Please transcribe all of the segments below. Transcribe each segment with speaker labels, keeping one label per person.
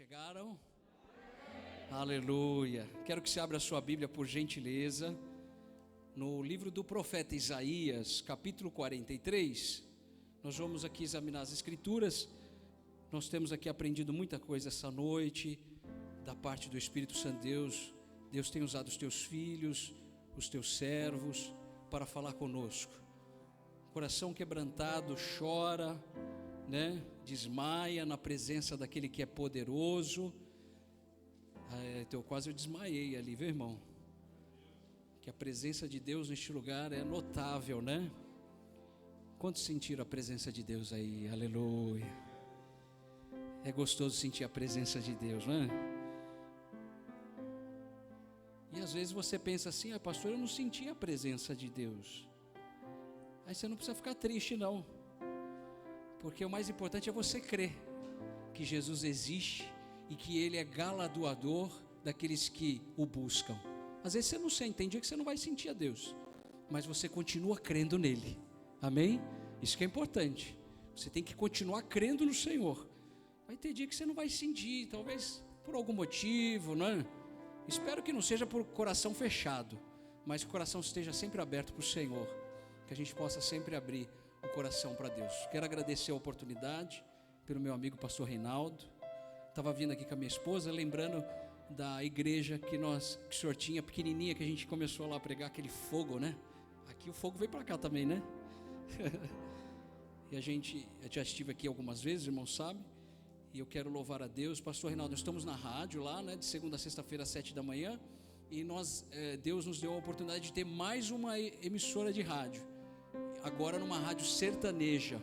Speaker 1: Chegaram? Aleluia. Quero que você abra a sua Bíblia, por gentileza, no livro do profeta Isaías, capítulo 43. Nós vamos aqui examinar as Escrituras. Nós temos aqui aprendido muita coisa essa noite, da parte do Espírito Santo de Deus. Deus tem usado os teus filhos, os teus servos, para falar conosco. Coração quebrantado chora, desmaia na presença daquele que é poderoso. Então quase eu desmaiei ali, viu, irmão? Que a presença de Deus neste lugar é notável, né? Quantos sentiram a presença de Deus aí? Aleluia. É gostoso sentir a presença de Deus, né? E às vezes você pensa assim: pastor, eu não senti a presença de Deus. Aí você não precisa ficar triste, não, porque o mais importante é você crer que Jesus existe e que Ele é galardoador daqueles que o buscam. Às vezes você não sente, tem dia que você não vai sentir a Deus, mas você continua crendo nele, amém? Isso que é importante, você tem que continuar crendo no Senhor. Vai ter dia que você não vai sentir, talvez por algum motivo, né? Espero que não seja por coração fechado, mas que o coração esteja sempre aberto para o Senhor, que a gente possa sempre abrir o coração para Deus. Quero agradecer a oportunidade pelo meu amigo pastor Reinaldo. Estava vindo aqui com a minha esposa, lembrando da igreja que o senhor tinha, pequenininha, que a gente começou lá a pregar aquele fogo, né? Aqui o fogo veio para cá também, né? E eu já estive aqui algumas vezes, irmão sabe, e eu quero louvar a Deus. Pastor Reinaldo, nós estamos na rádio lá, né? De segunda a sexta-feira às 7 da manhã, e Deus nos deu a oportunidade de ter mais uma emissora de rádio, agora numa rádio sertaneja,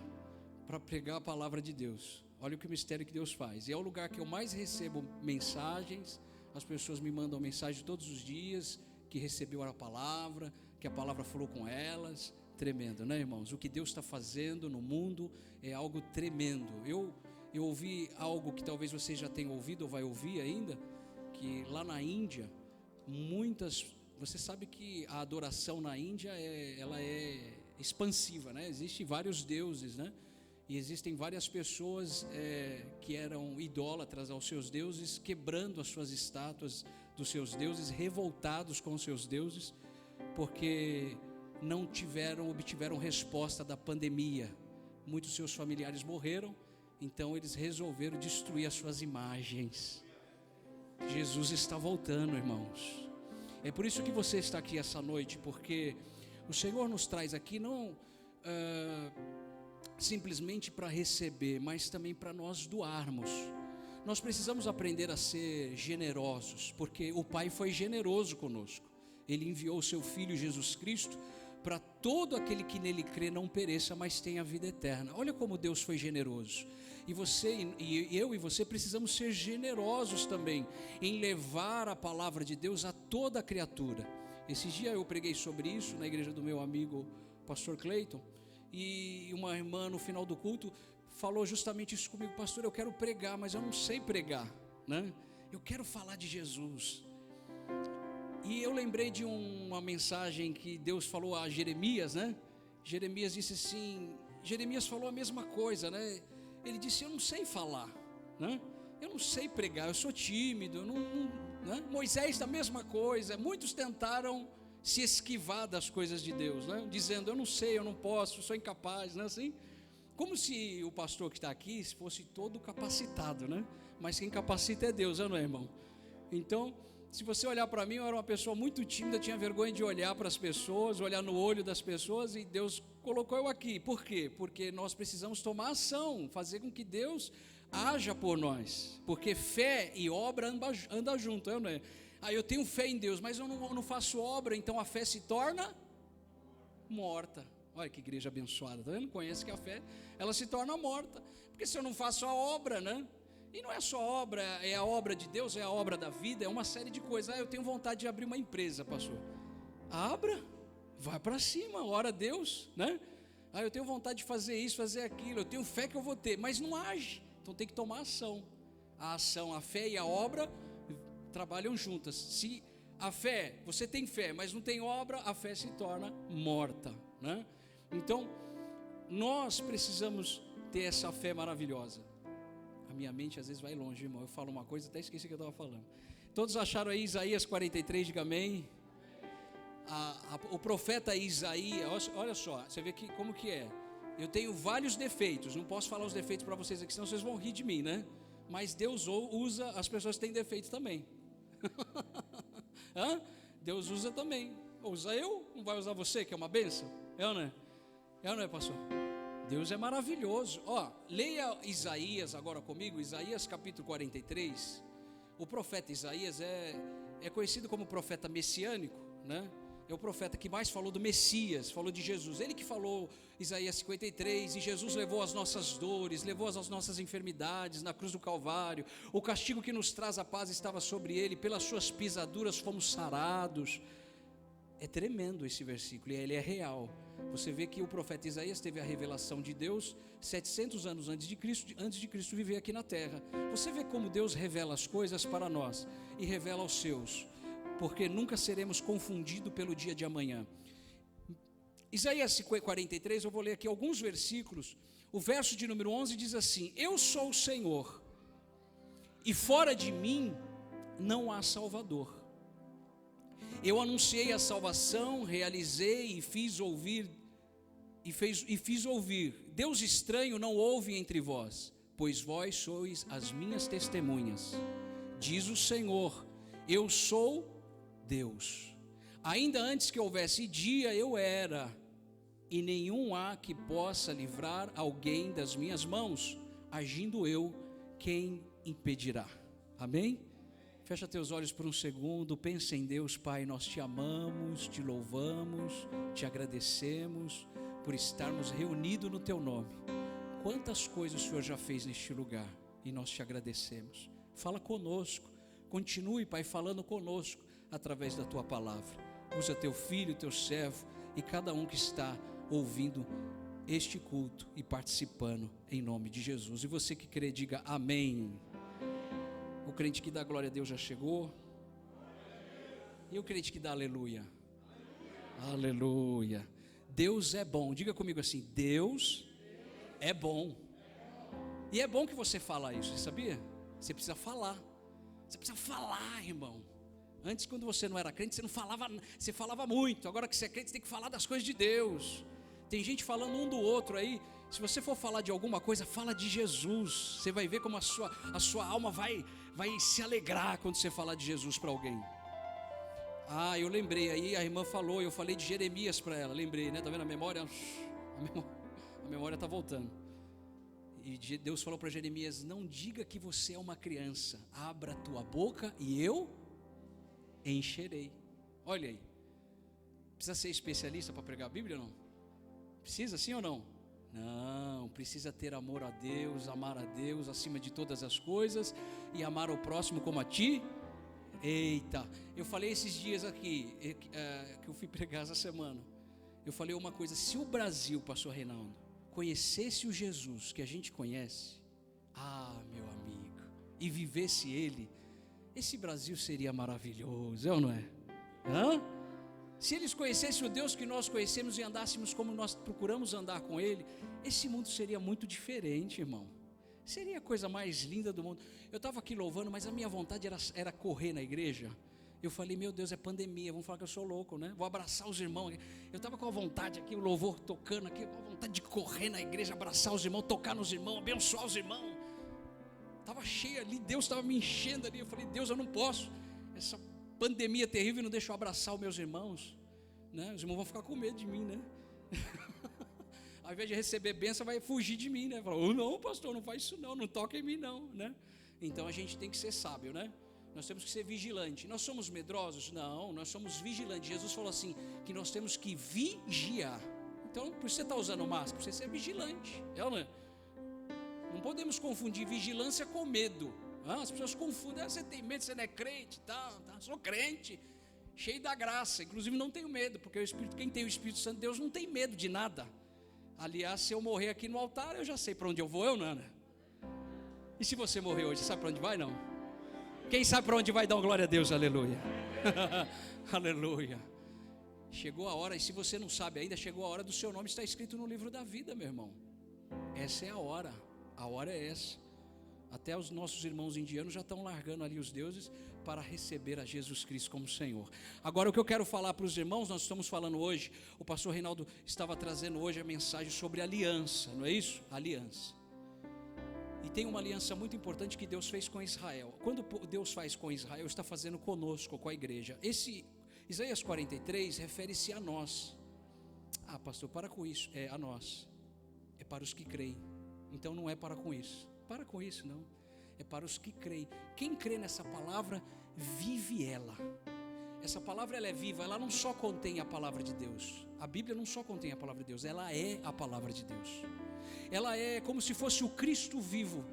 Speaker 1: para pregar a palavra de Deus. Olha o que mistério que Deus faz. E é o lugar que eu mais recebo mensagens. As pessoas me mandam mensagem todos os dias, que recebeu a palavra, que a palavra falou com elas. Tremendo, né, irmãos? O que Deus está fazendo no mundo é algo tremendo. Eu ouvi algo que talvez você já tenha ouvido ou vai ouvir ainda, que lá na Índia, você sabe que a adoração na Índia ela é expansiva, né? Existem vários deuses, né? E existem várias pessoas que eram idólatras aos seus deuses, quebrando as suas estátuas dos seus deuses, revoltados com os seus deuses, porque não obtiveram resposta da pandemia. Muitos seus familiares morreram, então eles resolveram destruir as suas imagens. Jesus está voltando, irmãos. É por isso que você está aqui essa noite, porque o Senhor nos traz aqui não simplesmente para receber, mas também para nós doarmos. Nós precisamos aprender a ser generosos, porque o Pai foi generoso conosco. Ele enviou o seu Filho Jesus Cristo para todo aquele que nele crê não pereça, mas tenha vida eterna. Olha como Deus foi generoso. E eu e você precisamos ser generosos também em levar a palavra de Deus a toda a criatura. Esses dias eu preguei sobre isso na igreja do meu amigo pastor Cleiton, e uma irmã no final do culto falou justamente isso comigo: pastor, eu quero pregar, mas eu não sei pregar, né? Eu quero falar de Jesus. E eu lembrei de uma mensagem que Deus falou a Jeremias, né? Jeremias disse assim, Jeremias falou a mesma coisa, né? Ele disse: eu não sei falar, né? Eu não sei pregar, eu sou tímido, né? Moisés da mesma coisa. Muitos tentaram se esquivar das coisas de Deus, né? Dizendo: eu não sei, eu não posso, eu sou incapaz, né? Assim, como se o pastor que está aqui fosse todo capacitado, né? Mas quem capacita é Deus, não é, irmão? Então, se você olhar para mim, eu era uma pessoa muito tímida, tinha vergonha de olhar para as pessoas, olhar no olho das pessoas, e Deus colocou eu aqui. Por quê? Porque nós precisamos tomar ação, fazer com que Deus haja por nós, porque fé e obra andam junto, não é? Eu tenho fé em Deus, mas eu não faço obra, então a fé se torna morta. Olha que igreja abençoada, tá vendo? Conhece que a fé, ela se torna morta, porque se eu não faço a obra, né? E não é só obra, é a obra de Deus, é a obra da vida, é uma série de coisas. Eu tenho vontade de abrir uma empresa, pastor. Abra, vai para cima, ora a Deus, né? Eu tenho vontade de fazer isso, fazer aquilo, eu tenho fé que eu vou ter, mas não age, então tem que tomar ação. A ação, a fé e a obra trabalham juntas. Se a fé, você tem fé, mas não tem obra, a fé se torna morta, né? Então, nós precisamos ter essa fé maravilhosa. A minha mente às vezes vai longe, irmão. Eu falo uma coisa, até esqueci o que eu estava falando. Todos acharam aí Isaías 43, diga amém. O profeta Isaías, olha só, você vê que, como que é. Eu tenho vários defeitos, não posso falar os defeitos para vocês aqui, senão vocês vão rir de mim, né? Mas Deus usa as pessoas que têm defeitos também. Deus usa também. Usa eu, não vai usar você, que é uma bênção? É ou não é? É ou não é, pastor? Deus é maravilhoso. Leia Isaías agora comigo, Isaías capítulo 43. O profeta Isaías é conhecido como profeta messiânico, né? É o profeta que mais falou do Messias, falou de Jesus. Ele que falou Isaías 53, e Jesus levou as nossas dores, levou as nossas enfermidades na cruz do Calvário. O castigo que nos traz a paz estava sobre ele, pelas suas pisaduras fomos sarados. É tremendo esse versículo, e ele é real. Você vê que o profeta Isaías teve a revelação de Deus 700 anos antes de Cristo viver aqui na terra. Você vê como Deus revela as coisas para nós e revela aos seus, porque nunca seremos confundidos pelo dia de amanhã. Isaías 43, eu vou ler aqui alguns versículos. O verso de número 11 diz assim: eu sou o Senhor, e fora de mim não há Salvador. Eu anunciei a salvação, realizei e fiz ouvir, Deus estranho não houve entre vós, pois vós sois as minhas testemunhas. Diz o Senhor, eu sou Deus. Ainda antes que houvesse dia, eu era, e nenhum há que possa livrar alguém das minhas mãos. Agindo eu, quem impedirá? Amém? Fecha teus olhos por um segundo, pensa em Deus. Pai, nós te amamos, te louvamos, te agradecemos por estarmos reunidos no teu nome. Quantas coisas o Senhor já fez neste lugar, e nós te agradecemos. Fala conosco, continue, Pai, falando conosco através da tua palavra. Usa teu filho, teu servo e cada um que está ouvindo este culto e participando, em nome de Jesus. E você que crê, diga amém. O crente que dá glória a Deus já chegou. E o crente que dá aleluia? Aleluia. Deus é bom. Diga comigo assim: Deus é bom. E é bom que você fala isso, você sabia? Você precisa falar. Você precisa falar, irmão. Antes, quando você não era crente, você não falava, você falava muito. Agora que você é crente, você tem que falar das coisas de Deus. Tem gente falando um do outro aí. Se você for falar de alguma coisa, fala de Jesus. Você vai ver como a sua alma vai se alegrar quando você falar de Jesus para alguém. Eu lembrei, aí a irmã falou, eu falei de Jeremias para ela, lembrei, né? Tá vendo a memória? A memória está voltando. E Deus falou para Jeremias: não diga que você é uma criança, abra a tua boca e eu encherei. Olha aí, precisa ser especialista para pregar a Bíblia ou não? Precisa, sim ou não? Não, precisa ter amor a Deus, amar a Deus acima de todas as coisas e amar o próximo como a ti. Eita, eu falei esses dias aqui, que eu fui pregar essa semana, eu falei uma coisa: se o Brasil, pastor Reinaldo, conhecesse o Jesus que a gente conhece, meu amigo, e vivesse ele, esse Brasil seria maravilhoso, é ou não é? Se eles conhecessem o Deus que nós conhecemos e andássemos como nós procuramos andar com ele, esse mundo seria muito diferente, irmão. Seria a coisa mais linda do mundo. Eu estava aqui louvando, mas a minha vontade era correr na igreja. Eu falei: meu Deus, é pandemia, vão falar que eu sou louco, né? Vou abraçar os irmãos. Eu estava com a vontade aqui, o louvor tocando aqui, com a vontade de correr na igreja, abraçar os irmãos, tocar nos irmãos, abençoar os irmãos. Estava cheio ali, Deus estava me enchendo ali. Eu falei: Deus, eu não posso. Essa pandemia terrível não deixa eu abraçar os meus irmãos, né? Os irmãos vão ficar com medo de mim, né? Ao invés de receber bênção, vai fugir de mim, né? Fala: não, pastor, não faz isso não toca em mim não, né? Então a gente tem que ser sábio, né? Nós temos que ser vigilante. Nós somos medrosos? Não, nós somos vigilantes. Jesus falou assim, que nós temos que vigiar. Então, por você estar usando máscara, você ser vigilante, é ou não é? Não podemos confundir vigilância com medo. As pessoas confundem: você tem medo, você não é crente, tá? Sou crente, cheio da graça, inclusive não tenho medo, porque quem tem o Espírito Santo de Deus não tem medo de nada. Aliás, se eu morrer aqui no altar, eu já sei para onde eu vou, não, né? E se você morrer hoje, sabe para onde vai, não? Quem sabe para onde vai, dá uma glória a Deus, aleluia. Aleluia. Chegou a hora, e se você não sabe ainda, chegou a hora do seu nome estar escrito no livro da vida, meu irmão. Essa é a hora é essa. Até os nossos irmãos indianos já estão largando ali os deuses para receber a Jesus Cristo como Senhor. Agora, o que eu quero falar para os irmãos, nós estamos falando hoje, o pastor Reinaldo estava trazendo hoje a mensagem sobre aliança, não é isso? Aliança. E tem uma aliança muito importante que Deus fez com Israel. Quando Deus faz com Israel, está fazendo conosco, com a igreja. Esse Isaías 43 refere-se a nós. Ah, pastor, para com isso. É a nós. É para os que creem. Então não é para com isso. Para com isso, não. É para os que creem. Quem crê nessa palavra, vive ela. Essa palavra, ela é viva. Ela não só contém a palavra de Deus. A Bíblia não só contém a palavra de Deus. Ela é a palavra de Deus. Ela é como se fosse o Cristo vivo.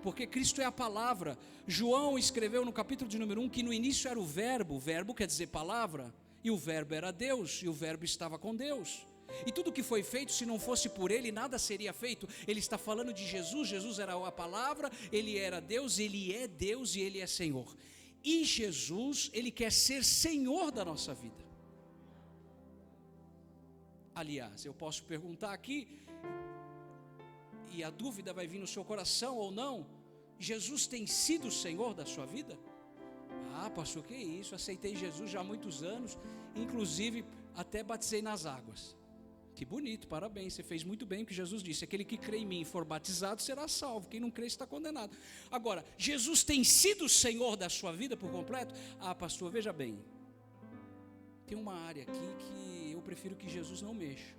Speaker 1: Porque Cristo é a palavra. João escreveu no capítulo de número 1 que no início era o verbo quer dizer palavra, e o verbo era Deus, e o verbo estava com Deus. E tudo que foi feito, se não fosse por ele, nada seria feito. Ele está falando de Jesus. Jesus era a palavra, ele era Deus, ele é Deus e ele é Senhor. E Jesus, ele quer ser Senhor da nossa vida. Aliás, eu posso perguntar aqui, e a dúvida vai vir no seu coração ou não: Jesus tem sido o Senhor da sua vida? Ah, pastor, que isso? Aceitei Jesus já há muitos anos, inclusive até batizei nas águas. Que bonito, parabéns, você fez muito bem o que Jesus disse: aquele que crê em mim e for batizado será salvo, quem não crê está condenado. Agora, Jesus tem sido o Senhor da sua vida por completo? Ah, pastor, veja bem, tem uma área aqui que eu prefiro que Jesus não mexa.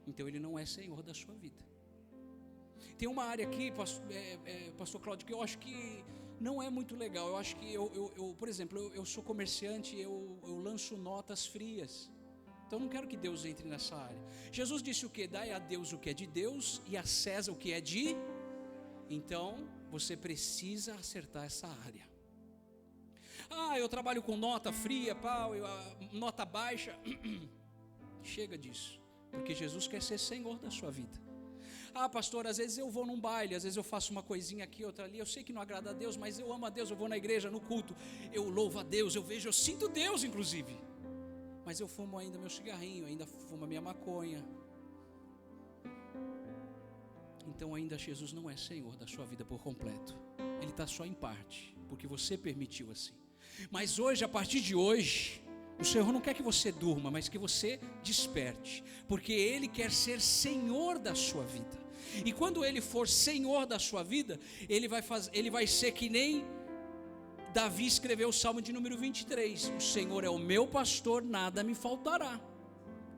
Speaker 1: Então ele não é Senhor da sua vida. Tem uma área aqui, pastor Cláudio, que eu acho que não é muito legal. Eu acho que por exemplo, eu sou comerciante, eu lanço notas frias. Então eu não quero que Deus entre nessa área. Jesus disse o quê? Dai a Deus o que é de Deus e a César o que é de... Então você precisa acertar essa área. Ah, eu trabalho com nota fria, nota baixa. Chega disso, porque Jesus quer ser Senhor da sua vida. Ah, pastor, às vezes eu vou num baile, às vezes eu faço uma coisinha aqui, outra ali, eu sei que não agrada a Deus, mas eu amo a Deus, eu vou na igreja, no culto, eu louvo a Deus, eu sinto Deus inclusive, mas eu fumo ainda meu cigarrinho, ainda fumo a minha maconha. Então ainda Jesus não é Senhor da sua vida por completo, Ele está só em parte, porque você permitiu assim. Mas hoje, a partir de hoje, o Senhor não quer que você durma, mas que você desperte, porque Ele quer ser Senhor da sua vida. E quando Ele for Senhor da sua vida, Ele vai ser que nem Davi escreveu o Salmo de número 23, o Senhor é o meu pastor, nada me faltará.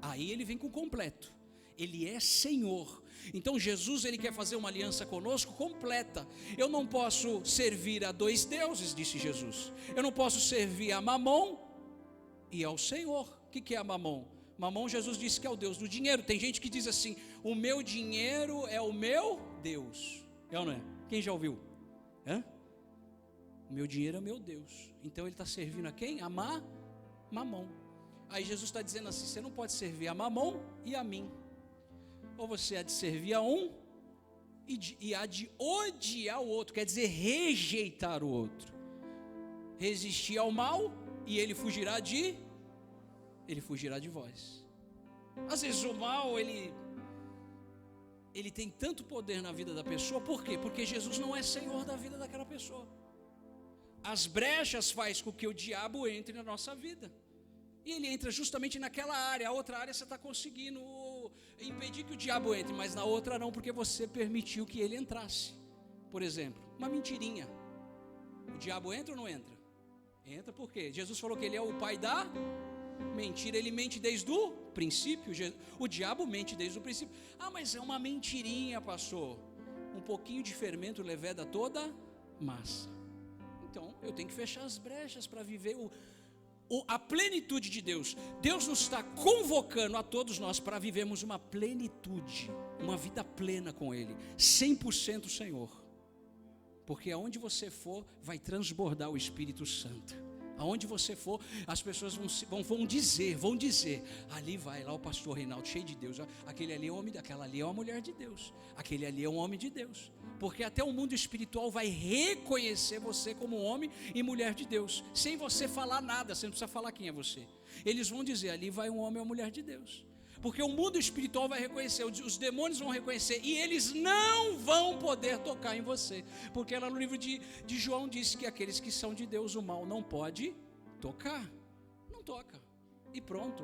Speaker 1: Aí Ele vem com o completo, Ele é Senhor. Então Jesus, Ele quer fazer uma aliança conosco completa. Eu não posso servir a dois deuses, disse Jesus. Eu não posso servir a Mamon e ao Senhor. O que é a Mamon? Mamon, Jesus disse que é o Deus do dinheiro. Tem gente que diz assim: o meu dinheiro é o meu Deus. É ou não é? Quem já ouviu? O meu dinheiro é o meu Deus. Então ele está servindo a quem? A Mamon. Aí Jesus está dizendo assim: você não pode servir a Mamon e a mim. Ou você há de servir a um e há de odiar o outro. Quer dizer, rejeitar o outro. Resistir ao mal e ele fugirá de vós. Às vezes o mal, ele tem tanto poder na vida da pessoa. Por quê? Porque Jesus não é Senhor da vida daquela pessoa. As brechas faz com que o diabo entre na nossa vida. E ele entra justamente naquela área. A outra área você está conseguindo impedir que o diabo entre, mas na outra não, porque você permitiu que ele entrasse. Por exemplo, uma mentirinha. O diabo entra ou não entra? Entra por quê? Jesus falou que ele é o pai da mentira. Ele mente desde o princípio. O diabo mente desde o princípio. Ah, mas é uma mentirinha, pastor. Um pouquinho de fermento leveda toda massa. Então eu tenho que fechar as brechas para viver a plenitude de Deus. Deus nos está convocando a todos nós para vivermos uma plenitude, uma vida plena com Ele, 100% Senhor. Porque aonde você for, vai transbordar o Espírito Santo. Aonde você for, as pessoas vão dizer, ali vai lá o pastor Reinaldo, cheio de Deus. Aquele ali é homem, aquela ali é uma mulher de Deus. Aquele ali é um homem de Deus. Porque até o mundo espiritual vai reconhecer você como homem e mulher de Deus, sem você falar nada. Você não precisa falar quem é você. Eles vão dizer: ali vai um homem ou mulher de Deus. Porque o mundo espiritual vai reconhecer, os demônios vão reconhecer, e eles não vão poder tocar em você. Porque lá no livro de João diz que aqueles que são de Deus, o mal não pode tocar. Não toca. E pronto.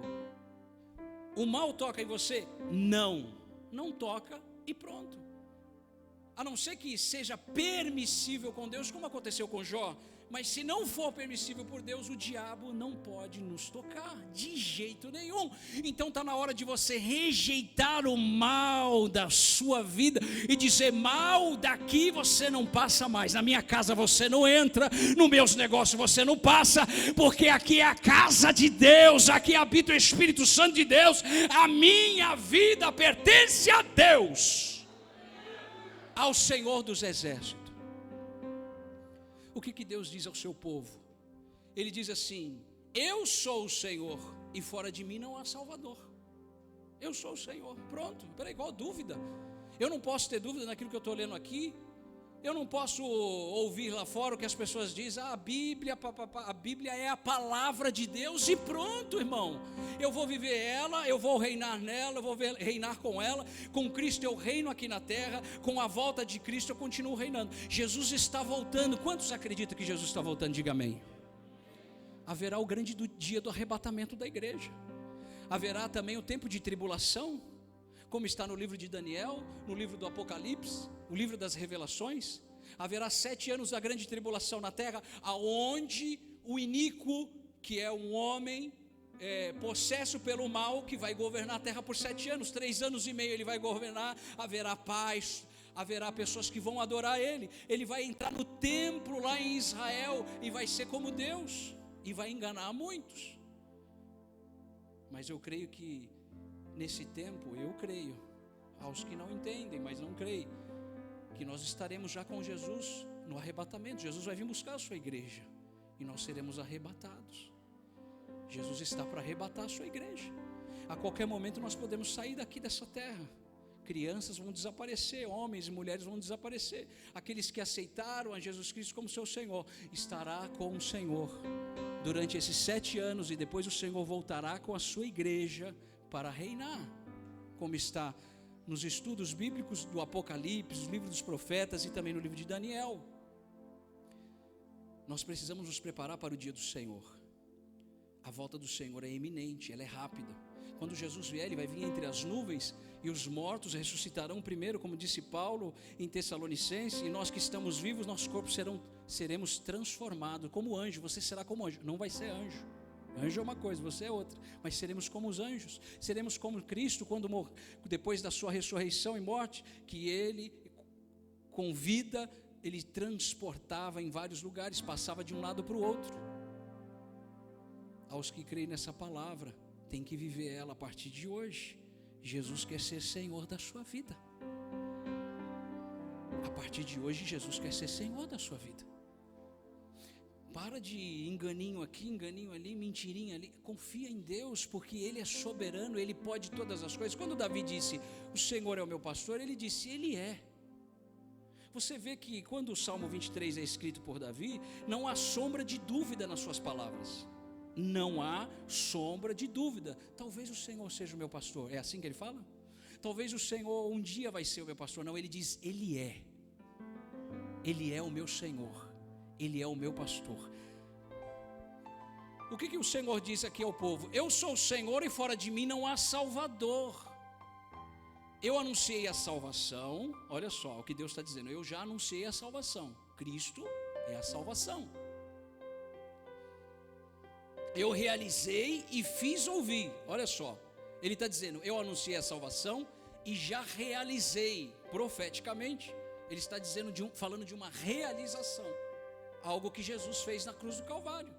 Speaker 1: O mal toca em você? Não toca e pronto. A não ser que seja permissível com Deus, como aconteceu com Jó. Mas se não for permissível por Deus, o diabo não pode nos tocar, de jeito nenhum. Então está na hora de você rejeitar o mal da sua vida e dizer: mal daqui você não passa mais, na minha casa você não entra, nos meus negócios você não passa, porque aqui é a casa de Deus, aqui habita o Espírito Santo de Deus, a minha vida pertence a Deus, ao Senhor dos Exércitos. O que Deus diz ao seu povo? Ele diz assim: eu sou o Senhor e fora de mim não há Salvador. Eu sou o Senhor, pronto. Peraí, qual dúvida? Eu não posso ter dúvida naquilo que eu estou lendo aqui. Eu não posso ouvir lá fora o que as pessoas dizem: a Bíblia é a palavra de Deus, e pronto, irmão. Eu vou viver ela, eu vou reinar nela, eu vou reinar com ela. Com Cristo eu reino aqui na terra, com a volta de Cristo eu continuo reinando. Jesus está voltando. Quantos acreditam que Jesus está voltando? Diga amém. Haverá o grande dia do arrebatamento da igreja. Haverá também o tempo de tribulação, como está no livro de Daniel, no livro do Apocalipse, o livro das revelações. Haverá 7 anos da grande tribulação na terra, aonde o iníquo, que é um homem possesso pelo mal, que vai governar a terra por 7 anos, 3 anos e meio ele vai governar. Haverá paz, haverá pessoas que vão adorar ele. Ele vai entrar no templo lá em Israel e vai ser como Deus, e vai enganar muitos. Mas eu creio que nesse tempo, eu creio, aos que não entendem, mas não creem, que nós estaremos já com Jesus no arrebatamento. Jesus vai vir buscar a sua igreja e nós seremos arrebatados. Jesus está para arrebatar a sua igreja. A qualquer momento nós podemos sair daqui dessa terra. Crianças vão desaparecer, homens e mulheres vão desaparecer. Aqueles que aceitaram a Jesus Cristo como seu Senhor, estará com o Senhor durante esses 7 anos, e depois o Senhor voltará com a sua igreja para reinar, como está nos estudos bíblicos do Apocalipse, no livro dos profetas e também no livro de Daniel. Nós precisamos nos preparar para o dia do Senhor. A volta do Senhor é iminente, ela é rápida. Quando Jesus vier, Ele vai vir entre as nuvens, e os mortos ressuscitarão primeiro, como disse Paulo em Tessalonicenses, e nós que estamos vivos, nossos corpos seremos transformados como anjo. Você será como anjo, não vai ser anjo. Anjo é uma coisa, você é outra, mas seremos como os anjos. Seremos como Cristo quando depois da sua ressurreição e morte, que Ele com vida, Ele transportava em vários lugares, passava de um lado para o outro. Aos que creem nessa palavra, tem que viver ela a partir de hoje. Jesus quer ser Senhor da sua vida. A partir de hoje, Jesus quer ser Senhor da sua vida. Para de enganinho aqui, enganinho ali, mentirinha ali. Confia em Deus, porque Ele é soberano, Ele pode todas as coisas. Quando Davi disse: o Senhor é o meu pastor, ele disse: Ele é. Você vê que quando o Salmo 23 é escrito por Davi, não há sombra de dúvida nas suas palavras. Não há sombra de dúvida. Talvez o Senhor seja o meu pastor. É assim que ele fala? Talvez o Senhor um dia vai ser o meu pastor. Não, ele diz: Ele é. Ele é o meu Senhor. Ele é o meu pastor. O que o Senhor diz aqui ao povo? Eu sou o Senhor e fora de mim não há Salvador. Eu anunciei a salvação. Olha só o que Deus está dizendo. Eu já anunciei a salvação. Cristo é a salvação. Eu realizei e fiz ouvir. Olha só, ele está dizendo: eu anunciei a salvação e já realizei profeticamente. Ele está dizendo falando de uma realização, algo que Jesus fez na cruz do Calvário.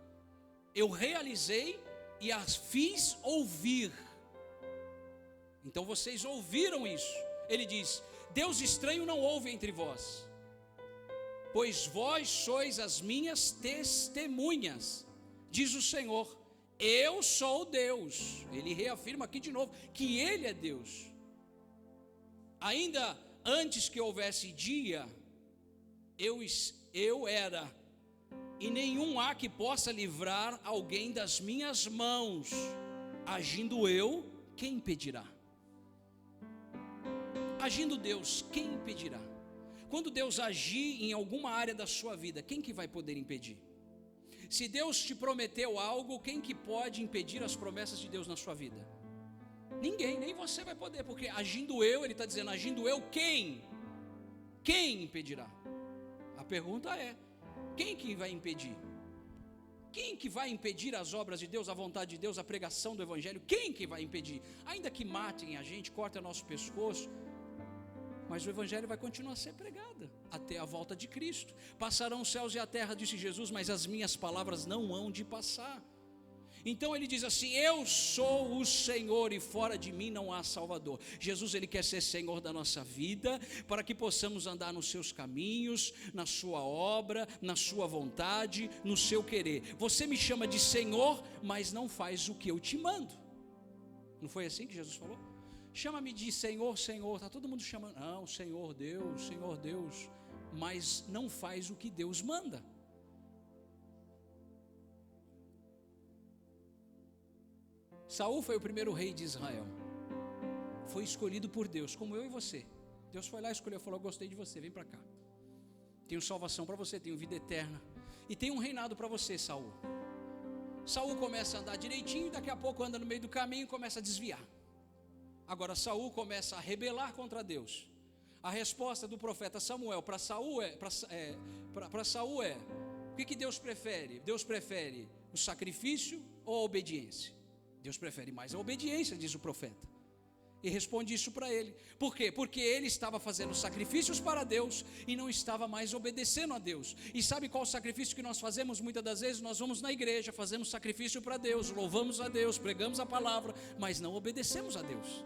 Speaker 1: Eu realizei e as fiz ouvir. Então vocês ouviram isso. Ele diz: Deus estranho não houve entre vós, pois vós sois as minhas testemunhas, diz o Senhor. Eu sou Deus. Ele reafirma aqui de novo que Ele é Deus. Ainda antes que houvesse dia, eu era, e nenhum há que possa livrar alguém das minhas mãos. Agindo eu, quem impedirá? Agindo Deus, quem impedirá? Quando Deus agir em alguma área da sua vida, quem que vai poder impedir? Se Deus te prometeu algo, quem que pode impedir as promessas de Deus na sua vida? Ninguém, nem você vai poder, porque agindo eu, ele está dizendo, agindo eu, quem? Quem impedirá? A pergunta é, quem que vai impedir? Quem que vai impedir as obras de Deus, a vontade de Deus, a pregação do Evangelho? Quem que vai impedir? Ainda que matem a gente, cortem nosso pescoço, mas o Evangelho vai continuar a ser pregado até a volta de Cristo. Passarão os céus e a terra, disse Jesus, mas as minhas palavras não hão de passar. Então ele diz assim, eu sou o Senhor e fora de mim não há Salvador. Jesus, ele quer ser Senhor da nossa vida, para que possamos andar nos seus caminhos, na sua obra, na sua vontade, no seu querer. Você me chama de Senhor, mas não faz o que eu te mando. Não foi assim que Jesus falou? Chama-me de Senhor, Senhor, está todo mundo chamando, não, Senhor Deus, mas não faz o que Deus manda. Saul foi o primeiro rei de Israel, foi escolhido por Deus, como eu e você. Deus foi lá e escolheu, falou, gostei de você, vem para cá, tenho salvação para você, tenho vida eterna, e tem um reinado para você, Saul. Saul começa a andar direitinho, daqui a pouco anda no meio do caminho e começa a desviar. Agora Saul começa a rebelar contra Deus. A resposta do profeta Samuel para Saul é, o que Deus prefere? Deus prefere o sacrifício ou a obediência? Deus prefere mais a obediência, diz o profeta. E responde isso para ele. Por quê? Porque ele estava fazendo sacrifícios para Deus e não estava mais obedecendo a Deus. E sabe qual o sacrifício que nós fazemos muitas das vezes? Nós vamos na igreja, fazemos sacrifício para Deus, louvamos a Deus, pregamos a palavra, mas não obedecemos a Deus.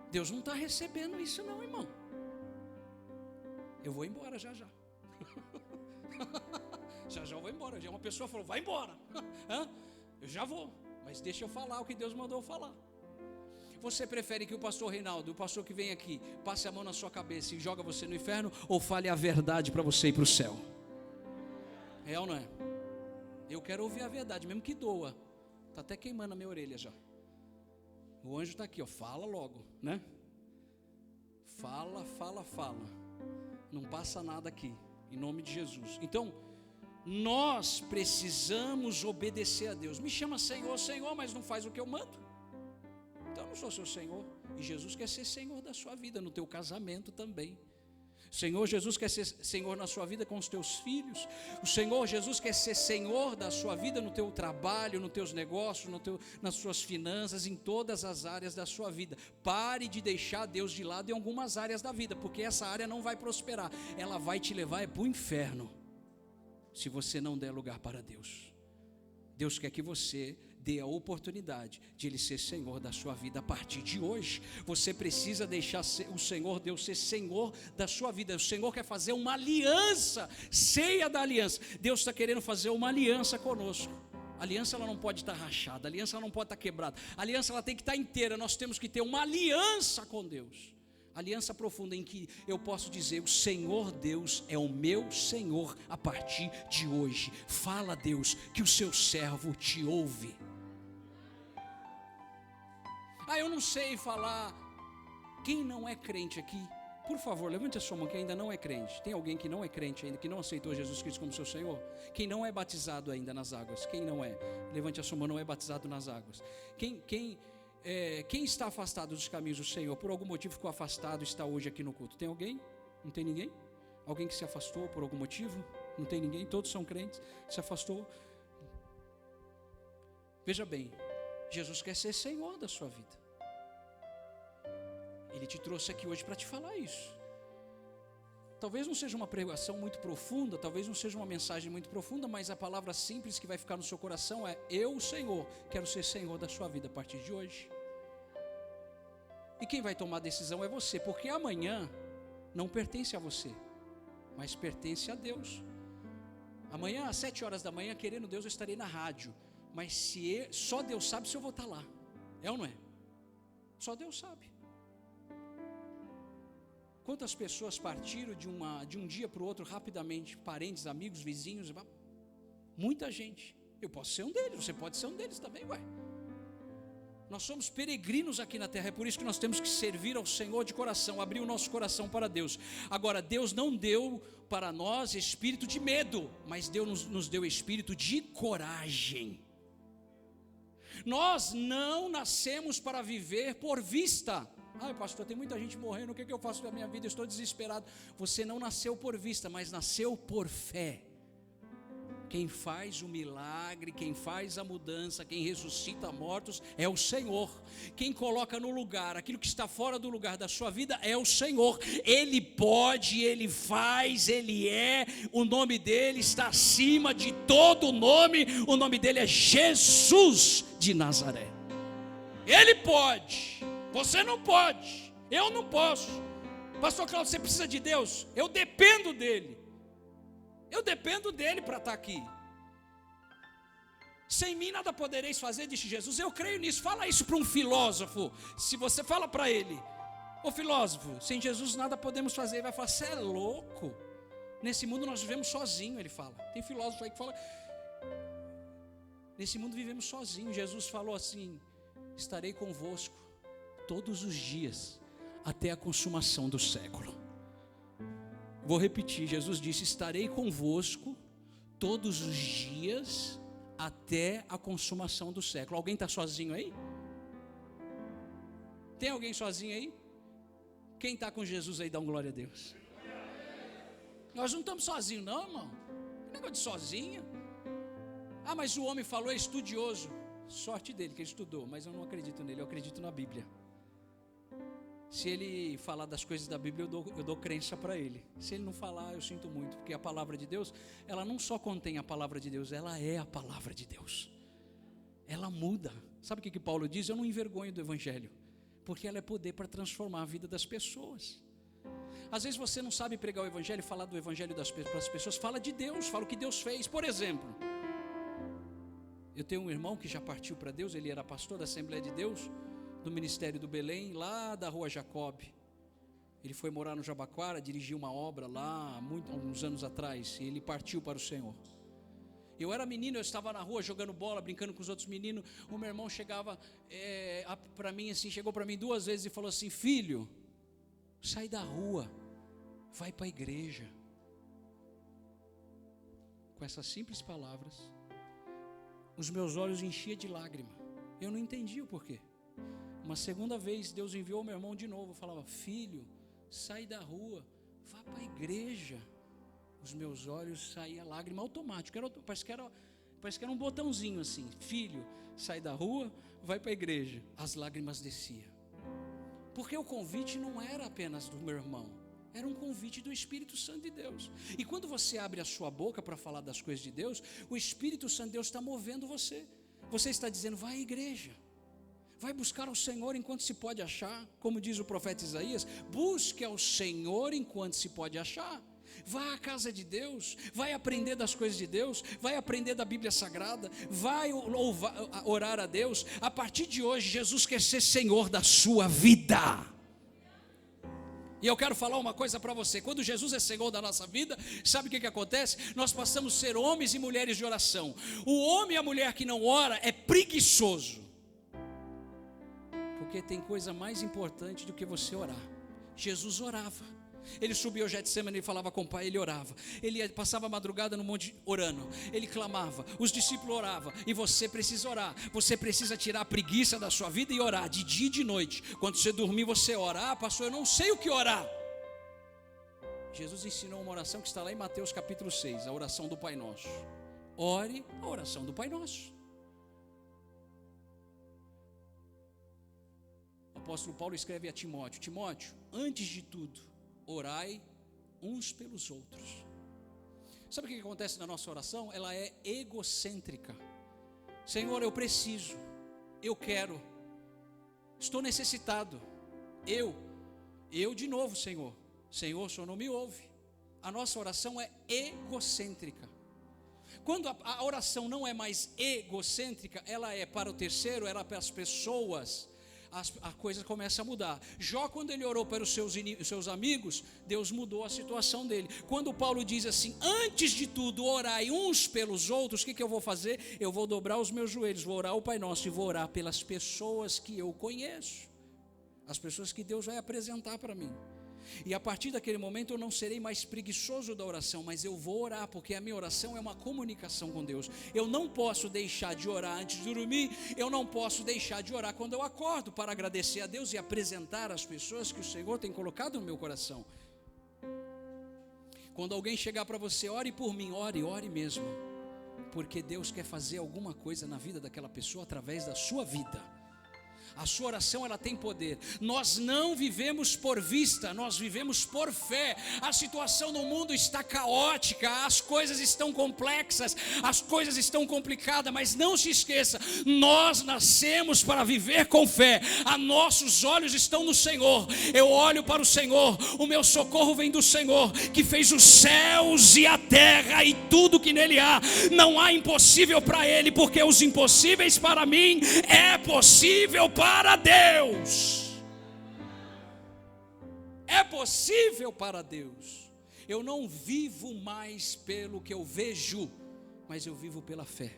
Speaker 1: Deus não está recebendo isso não, irmão. Eu vou embora já já. Já eu vou embora. Já uma pessoa falou, vai embora. Eu já vou, mas deixa eu falar o que Deus mandou eu falar. Você prefere que o pastor Reinaldo, o pastor que vem aqui, passe a mão na sua cabeça e joga você no inferno, ou fale a verdade para você ir para o céu? É ou não é? Eu quero ouvir a verdade, mesmo que doa. Está até queimando a minha orelha já. O anjo está aqui, ó, fala logo, né? Fala. Não passa nada aqui, em nome de Jesus. Então, nós precisamos obedecer a Deus. Me chama Senhor, Senhor, mas não faz o que eu mando. Então eu não sou seu Senhor. E Jesus quer ser Senhor da sua vida, no teu casamento também. Senhor Jesus quer ser Senhor na sua vida com os teus filhos. O Senhor Jesus quer ser Senhor da sua vida no teu trabalho, nos teus negócios, nas suas finanças, em todas as áreas da sua vida. Pare de deixar Deus de lado em algumas áreas da vida, porque essa área não vai prosperar. Ela vai te levar para o inferno, se você não der lugar para Deus. Deus quer que você dê a oportunidade de Ele ser Senhor da sua vida a partir de hoje. Você precisa deixar o Senhor Deus ser Senhor da sua vida. O Senhor quer fazer uma aliança, ceia da aliança. Deus está querendo fazer uma aliança conosco. A aliança ela não pode estar rachada, a aliança ela não pode estar quebrada, a aliança ela tem que estar inteira. Nós temos que ter uma aliança com Deus. Aliança profunda em que eu posso dizer, o Senhor Deus é o meu Senhor a partir de hoje. Fala, Deus, que o seu servo te ouve. Eu não sei falar. Quem não é crente aqui, por favor, levante a sua mão, quem ainda não é crente. Tem alguém que não é crente ainda, que não aceitou Jesus Cristo como seu Senhor? Quem não é batizado ainda nas águas? Quem não é? Levante a sua mão, não é batizado nas águas. Quem está afastado dos caminhos do Senhor, por algum motivo ficou afastado, está hoje aqui no culto? Tem alguém? Não tem ninguém? Alguém que se afastou por algum motivo? Não tem ninguém? Todos são crentes, se afastou. Veja bem, Jesus quer ser Senhor da sua vida. Ele te trouxe aqui hoje para te falar isso. Talvez não seja uma pregação muito profunda, talvez não seja uma mensagem muito profunda, mas a palavra simples que vai ficar no seu coração é: eu, Senhor, quero ser Senhor da sua vida a partir de hoje. E quem vai tomar a decisão é você, porque amanhã não pertence a você, mas pertence a Deus. Amanhã às 7 horas da manhã, querendo Deus, eu estarei na rádio, mas só Deus sabe se eu vou estar lá. É ou não é? Só Deus sabe. Quantas pessoas partiram de um dia para o outro rapidamente? Parentes, amigos, vizinhos. Muita gente. Eu posso ser um deles, você pode ser um deles também, ué. Nós somos peregrinos aqui na terra, é por isso que nós temos que servir ao Senhor de coração, abrir o nosso coração para Deus. Agora, Deus não deu para nós espírito de medo, mas Deus nos deu espírito de coragem. Nós não nascemos para viver por vista. Ai, pastor, tem muita gente morrendo, o que eu faço da minha vida? Eu estou desesperado. Você não nasceu por vista, mas nasceu por fé. Quem faz o milagre, quem faz a mudança, quem ressuscita mortos é o Senhor. Quem coloca no lugar aquilo que está fora do lugar da sua vida é o Senhor. Ele pode, Ele faz, Ele é, o nome dEle está acima de todo nome, o nome dEle é Jesus de Nazaré. Ele pode, você não pode, eu não posso. Pastor Cláudio, você precisa de Deus? Eu dependo dEle. Eu dependo dele para estar aqui. Sem mim nada podereis fazer, disse Jesus. Eu creio nisso. Fala isso para um filósofo. Se você fala para ele, ô filósofo, sem Jesus nada podemos fazer, ele vai falar, você é louco. Nesse mundo nós vivemos sozinhos, ele fala. Tem filósofo aí que fala, nesse mundo vivemos sozinhos. Jesus falou assim, estarei convosco todos os dias, até a consumação do século. Vou repetir, Jesus disse, estarei convosco todos os dias até a consumação do século. Alguém está sozinho aí? Tem alguém sozinho aí? Quem está com Jesus aí, dá uma glória a Deus. Nós não estamos sozinhos não, irmão. Que negócio de sozinho. Ah, mas o homem falou, é estudioso. Sorte dele que ele estudou, mas eu não acredito nele, eu acredito na Bíblia. Se ele falar das coisas da Bíblia, eu dou crença para ele. Se ele não falar, eu sinto muito, porque a palavra de Deus, ela não só contém a palavra de Deus, ela é a palavra de Deus. Ela muda. Sabe o que Paulo diz? Eu não envergonho do Evangelho, porque ela é poder para transformar a vida das pessoas. Às vezes você não sabe pregar o Evangelho, falar do Evangelho para as pessoas, fala de Deus, fala o que Deus fez. Por exemplo, eu tenho um irmão que já partiu para Deus, ele era pastor da Assembleia de Deus, do Ministério do Belém, lá da Rua Jacob. Ele foi morar no Jabaquara, dirigiu uma obra lá, uns anos atrás, e ele partiu para o Senhor. Eu era menino, eu estava na rua jogando bola, brincando com os outros meninos. O meu irmão chegava para mim assim, chegou para mim 2 vezes e falou assim: filho, sai da rua, vai para a igreja. Com essas simples palavras, os meus olhos enchiam de lágrima. Eu não entendi o porquê. Uma segunda vez Deus enviou meu irmão de novo, falava: filho, sai da rua, vá para a igreja. Os meus olhos saíam lágrima automática, parece que era um botãozinho assim: filho, sai da rua, vai para a igreja. As lágrimas desciam, porque o convite não era apenas do meu irmão, era um convite do Espírito Santo de Deus. E quando você abre a sua boca para falar das coisas de Deus, o Espírito Santo de Deus está movendo você. Você está dizendo: vai à igreja, vai buscar ao Senhor enquanto se pode achar. Como diz o profeta Isaías, busque ao Senhor enquanto se pode achar. Vá à casa de Deus, vai aprender das coisas de Deus, vai aprender da Bíblia Sagrada, vai orar a Deus. A partir de hoje, Jesus quer ser Senhor da sua vida. E eu quero falar uma coisa para você: quando Jesus é Senhor da nossa vida, sabe o que acontece? Nós passamos a ser homens e mulheres de oração. O homem e a mulher que não ora é preguiçoso, porque tem coisa mais importante do que você orar. Jesus orava. Ele subiu ao Getsemane, ele falava com o Pai, ele orava. Ele passava a madrugada no monte orando. Ele clamava, os discípulos oravam. E você precisa orar. Você precisa tirar a preguiça da sua vida e orar de dia e de noite. Quando você dormir, você ora. Ah, pastor, eu não sei o que orar. Jesus ensinou uma oração que está lá em Mateus capítulo 6, a oração do Pai Nosso. Ore a oração do Pai Nosso. O apóstolo Paulo escreve a Timóteo: Timóteo, antes de tudo, orai uns pelos outros. Sabe o que acontece na nossa oração? Ela é egocêntrica. Senhor, eu preciso, eu quero, estou necessitado. Eu de novo, Senhor, o Senhor não me ouve. A nossa oração é egocêntrica. Quando a oração não é mais egocêntrica, ela é para o terceiro, ela é para as pessoas. a coisa começa a mudar. Jó, quando ele orou para os seus amigos, Deus mudou a situação dele. Quando Paulo diz assim: antes de tudo, orai uns pelos outros, o que eu vou fazer? Eu vou dobrar os meus joelhos, vou orar o Pai Nosso e vou orar pelas pessoas que eu conheço, as pessoas que Deus vai apresentar para mim. E a partir daquele momento eu não serei mais preguiçoso da oração, mas eu vou orar, porque a minha oração é uma comunicação com Deus. Eu não posso deixar de orar antes de dormir, eu não posso deixar de orar quando eu acordo, para agradecer a Deus e apresentar as pessoas que o Senhor tem colocado no meu coração. Quando alguém chegar para você: ore por mim, ore mesmo, porque Deus quer fazer alguma coisa na vida daquela pessoa através da sua vida. A sua oração, ela tem poder. Nós não vivemos por vista, nós vivemos por fé. A situação no mundo está caótica, as coisas estão complexas, as coisas estão complicadas, mas não se esqueça, nós nascemos para viver com fé. Nossos olhos estão no Senhor. Eu olho para o Senhor, o meu socorro vem do Senhor, que fez os céus e a terra e tudo que nele há. Não há impossível para Ele, porque os impossíveis para mim é possível para Deus. É possível para Deus. Eu não vivo mais pelo que eu vejo, mas eu vivo pela fé.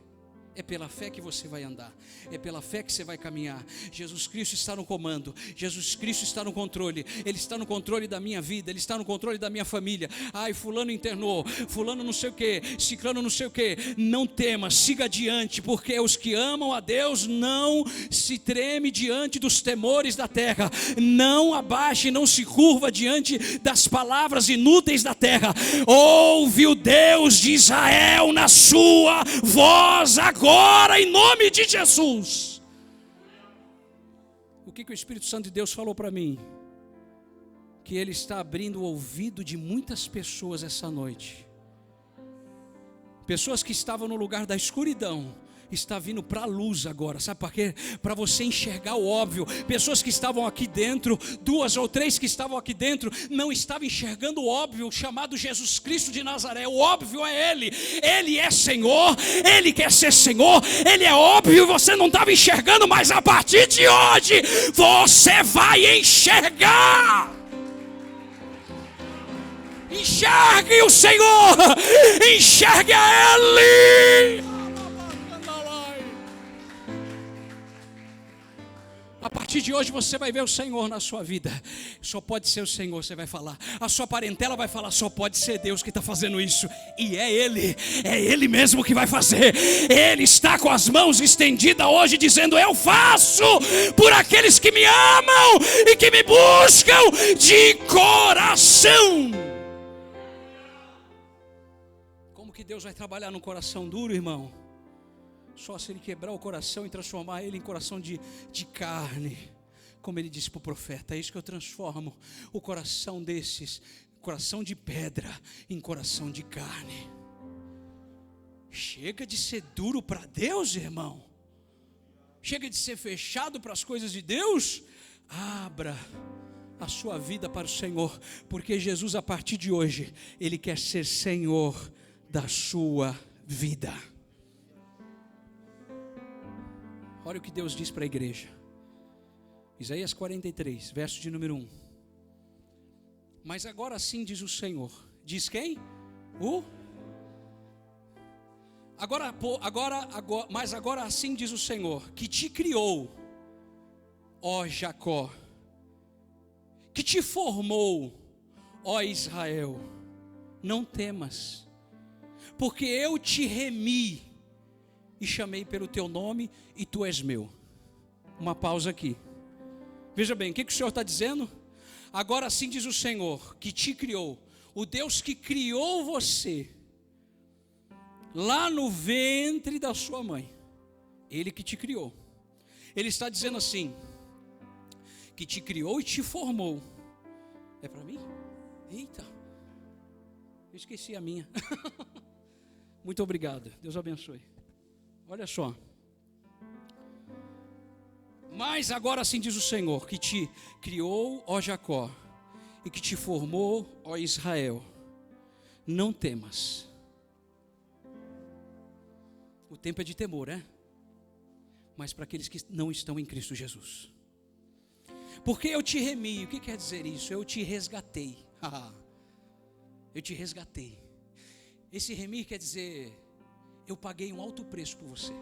Speaker 1: É pela fé que você vai andar, é pela fé que você vai caminhar. Jesus Cristo está no comando, Jesus Cristo está no controle. Ele está no controle da minha vida, Ele está no controle da minha família. Ai, fulano internou, fulano não sei o que, ciclano não sei o que. Não tema, siga adiante, porque os que amam a Deus não se treme diante dos temores da terra, não abaixe, não se curva diante das palavras inúteis da terra. Ouve o Deus de Israel na sua voz agora, em nome de Jesus. O que o Espírito Santo de Deus falou para mim? Que Ele está abrindo o ouvido de muitas pessoas essa noite. Pessoas que estavam no lugar da escuridão, está vindo para a luz agora. Sabe por quê? Para você enxergar o óbvio. Pessoas que estavam aqui dentro, 2 ou 3 que estavam aqui dentro, não estavam enxergando o óbvio, chamado Jesus Cristo de Nazaré. O óbvio é Ele. Ele é Senhor, Ele quer ser Senhor, Ele é óbvio, você não estava enxergando, mas a partir de hoje você vai enxergar. Enxergue o Senhor, enxergue a Ele. A partir de hoje você vai ver o Senhor na sua vida. Só pode ser o Senhor, você vai falar. A sua parentela vai falar: só pode ser Deus que está fazendo isso. E é Ele mesmo que vai fazer. Ele está com as mãos estendidas hoje, dizendo: eu faço por aqueles que me amam e que me buscam de coração. Como que Deus vai trabalhar num coração duro, irmão? Só se Ele quebrar o coração e transformar ele em coração de carne. Como Ele disse para o profeta: é isso que eu transformo o coração desses, coração de pedra, em coração de carne. Chega de ser duro para Deus, irmão. Chega de ser fechado para as coisas de Deus. Abra a sua vida para o Senhor, porque Jesus, a partir de hoje, Ele quer ser Senhor da sua vida. Olha o que Deus diz para a igreja. Isaías 43, verso de número 1. Mas agora sim diz o Senhor. Diz quem? Mas agora assim diz o Senhor, que te criou, ó Jacó, que te formou, ó Israel. Não temas, porque eu te remi e chamei pelo teu nome, e tu és meu. Uma pausa aqui. Veja bem, o que o Senhor está dizendo? Agora assim diz o Senhor, que te criou, o Deus que criou você, lá no ventre da sua mãe, Ele que te criou. Ele está dizendo assim, que te criou e te formou. É para mim? Eita, eu esqueci a minha. Muito obrigado, Deus abençoe. Olha só. Mas agora assim diz o Senhor, que te criou, ó Jacó, e que te formou, ó Israel. Não temas. O tempo é de temor, mas para aqueles que não estão em Cristo Jesus. Porque eu te remi. O que quer dizer isso? Eu te resgatei. Eu te resgatei. Esse remir quer dizer, eu paguei um alto preço por você.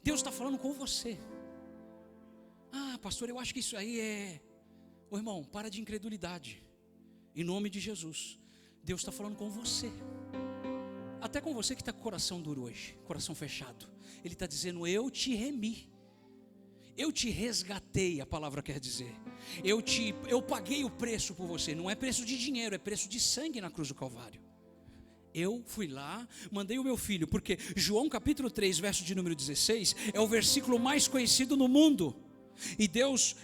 Speaker 1: Deus está falando com você. Pastor, eu acho que isso aí é... Ô irmão, para de incredulidade. Em nome de Jesus. Deus está falando com você. Até com você que está com o coração duro hoje, coração fechado. Ele está dizendo, eu te remi. Eu te resgatei, a palavra quer dizer. Eu paguei o preço por você. Não é preço de dinheiro, é preço de sangue na cruz do Calvário. Eu fui lá, mandei o meu filho, porque João capítulo 3, verso de número 16, é o versículo mais conhecido no mundo. E Deus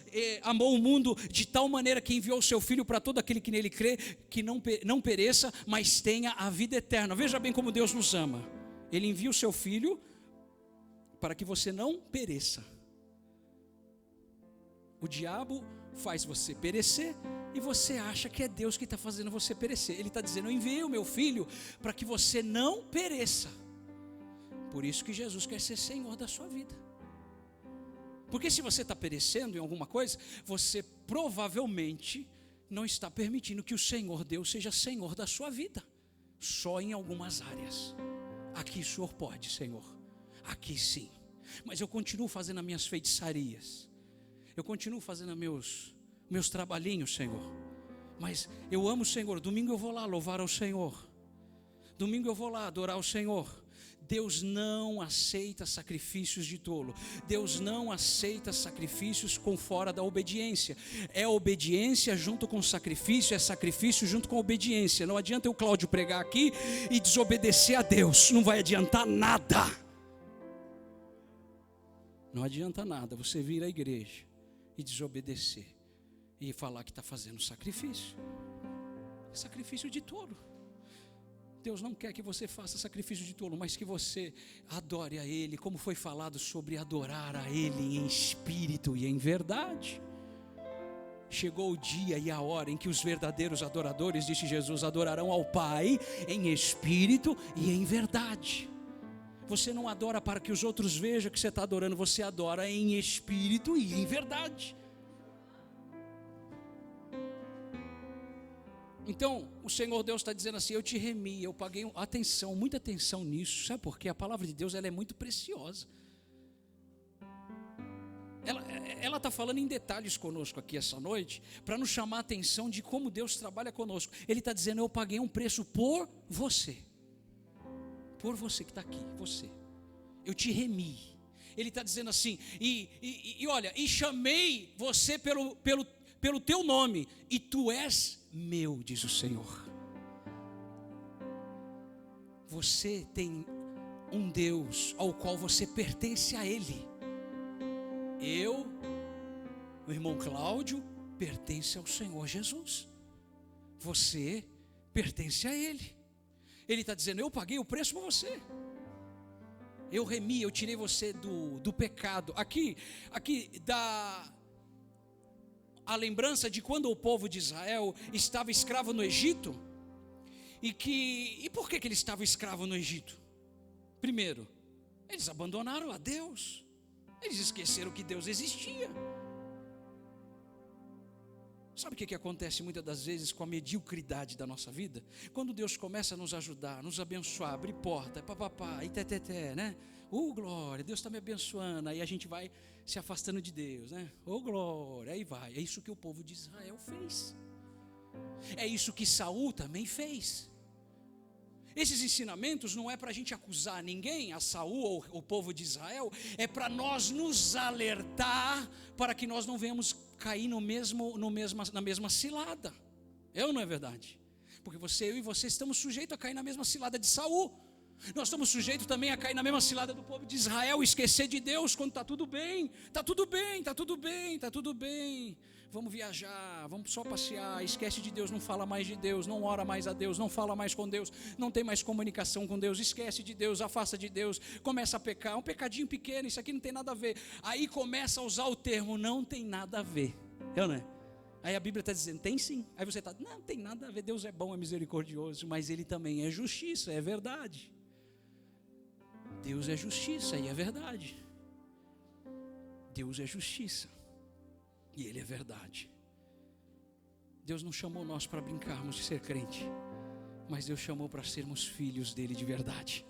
Speaker 1: amou o mundo de tal maneira que enviou o seu filho para todo aquele que nele crê, que não pereça, mas tenha a vida eterna. Veja bem como Deus nos ama. Ele envia o seu filho para que você não pereça. O diabo faz você perecer e você acha que é Deus que está fazendo você perecer. Ele está dizendo, eu enviei o meu filho para que você não pereça. Por isso que Jesus quer ser Senhor da sua vida. Porque se você está perecendo em alguma coisa, você provavelmente não está permitindo que o Senhor Deus seja Senhor da sua vida. Só em algumas áreas. Aqui o Senhor pode, Senhor. Aqui sim. Mas eu continuo fazendo as minhas feitiçarias. Eu continuo fazendo meus trabalhinhos, Senhor. Mas eu amo o Senhor. Domingo eu vou lá louvar ao Senhor. Domingo eu vou lá adorar ao Senhor. Deus não aceita sacrifícios de tolo. Deus não aceita sacrifícios com fora da obediência. É obediência junto com sacrifício, é sacrifício junto com obediência. Não adianta eu, Cláudio, pregar aqui e desobedecer a Deus. Não vai adiantar nada. Não adianta nada você vir à igreja e desobedecer e falar que está fazendo sacrifício. Sacrifício de tolo. Deus não quer que você faça sacrifício de tolo, mas que você adore a Ele, como foi falado sobre adorar a Ele em espírito e em verdade. Chegou o dia e a hora em que os verdadeiros adoradores, disse Jesus, adorarão ao Pai em espírito e em verdade. Você não adora para que os outros vejam que você está adorando, você adora em espírito e em verdade. Então, o Senhor Deus está dizendo assim, eu te remi, eu paguei, atenção, muita atenção nisso, sabe por quê? A palavra de Deus ela é muito preciosa. Ela está falando em detalhes conosco aqui essa noite, para nos chamar a atenção de como Deus trabalha conosco. Ele está dizendo, eu paguei um preço por você que está aqui, você, eu te remi. Ele está dizendo assim, olha, e chamei você pelo teu nome, e tu és meu, diz o Senhor. Você tem um Deus ao qual você pertence a Ele. O irmão Cláudio, pertence ao Senhor Jesus. Você pertence a Ele. Ele está dizendo, eu paguei o preço por você. Eu remi, eu tirei você do pecado. Aqui dá a lembrança de quando o povo de Israel estava escravo no Egito. E por que ele estava escravo no Egito? Primeiro, eles abandonaram a Deus. Eles esqueceram que Deus existia. Sabe o que acontece muitas das vezes com a mediocridade da nossa vida? Quando Deus começa a nos ajudar, nos abençoar, abrir porta, papapá, e teteté, né? Glória, Deus está me abençoando. Aí a gente vai se afastando de Deus, né? Glória, aí vai. É isso que o povo de Israel fez. É isso que Saul também fez. Esses ensinamentos não é para a gente acusar ninguém, a Saul ou o povo de Israel, é para nós nos alertar, para que nós não venhamos cair na mesma cilada. Não é verdade? Porque eu e você estamos sujeitos a cair na mesma cilada de Saul. Nós estamos sujeitos também a cair na mesma cilada do povo de Israel, esquecer de Deus quando está tudo bem. Está tudo bem, está tudo bem, está tudo bem. Vamos viajar, vamos só passear, esquece de Deus, não fala mais de Deus, não ora mais a Deus, não fala mais com Deus, não tem mais comunicação com Deus, esquece de Deus, afasta de Deus, começa a pecar, um pecadinho pequeno, isso aqui não tem nada a ver. Aí começa a usar o termo, não tem nada a ver, não é? Aí a Bíblia está dizendo, tem sim. Aí você está, não tem nada a ver, Deus é bom, é misericordioso, mas Ele também é justiça, é verdade. Deus é justiça e é verdade. Deus é justiça. E Ele é verdade. Deus não chamou nós para brincarmos de ser crente, mas Deus chamou para sermos filhos dEle de verdade.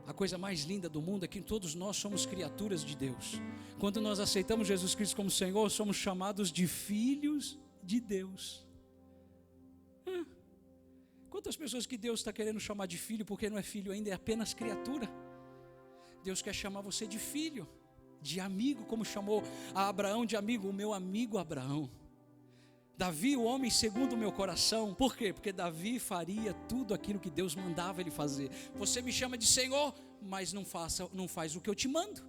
Speaker 1: A coisa mais linda do mundo é que todos nós somos criaturas de Deus. Quando nós aceitamos Jesus Cristo como Senhor, somos chamados de filhos de Deus. Quantas pessoas que Deus está querendo chamar de filho, porque não é filho ainda, é apenas criatura. Deus quer chamar você de filho, de amigo, como chamou a Abraão de amigo, o meu amigo Abraão. Davi, o homem segundo o meu coração. Por quê? Porque Davi faria tudo aquilo que Deus mandava ele fazer. Você me chama de Senhor, mas não faz o que eu te mando.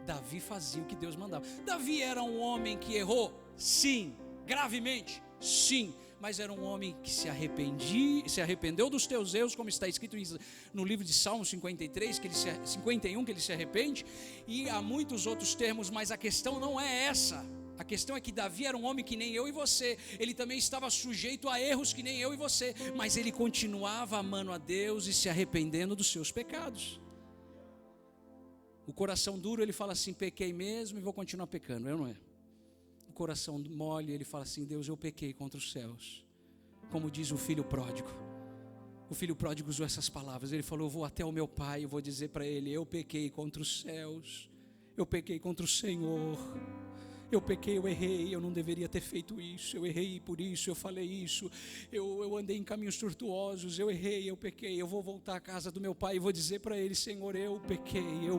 Speaker 1: Davi fazia o que Deus mandava. Davi era um homem que errou? Sim. Gravemente? Sim. Mas era um homem que se arrependeu dos teus erros, como está escrito no livro de Salmos 53, 51, que ele se arrepende. E há muitos outros termos, mas a questão não é essa. A questão é que Davi era um homem que nem eu e você. Ele também estava sujeito a erros que nem eu e você. Mas ele continuava amando a Deus e se arrependendo dos seus pecados. O coração duro, ele fala assim: pequei mesmo e vou continuar pecando. Não é? O coração mole, ele fala assim: Deus, eu pequei contra os céus. Como diz o filho pródigo. O filho pródigo usou essas palavras. Ele falou: eu vou até o meu pai, eu vou dizer para ele: eu pequei contra os céus. Eu pequei contra o Senhor. Eu pequei, eu errei, eu não deveria ter feito isso, eu errei por isso, eu falei isso, eu andei em caminhos tortuosos, eu errei, eu pequei, eu vou voltar à casa do meu pai e vou dizer para ele: Senhor, eu pequei,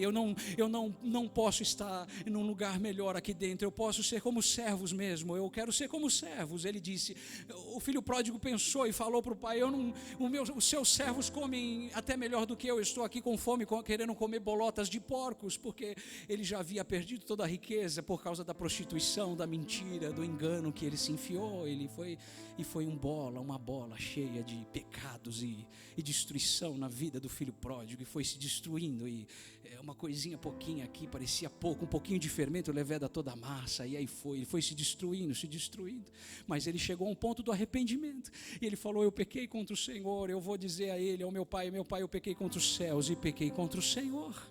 Speaker 1: eu não posso estar num lugar melhor aqui dentro, eu posso ser como servos mesmo, eu quero ser como servos. Ele disse, o filho pródigo pensou e falou para o pai: os seus servos comem até melhor do que eu estou aqui com fome, querendo comer bolotas de porcos, porque ele já havia perdido toda a riqueza por causa da prostituição, da mentira, do engano que ele se enfiou. Ele foi uma bola cheia de pecados e destruição na vida do filho pródigo, e foi se destruindo, e uma coisinha pouquinho aqui, parecia pouco, um pouquinho de fermento leveda toda a massa, e aí ele foi se destruindo, mas ele chegou a um ponto do arrependimento, e ele falou: eu pequei contra o Senhor, eu vou dizer a ele, ao meu pai, eu pequei contra os céus e pequei contra o Senhor.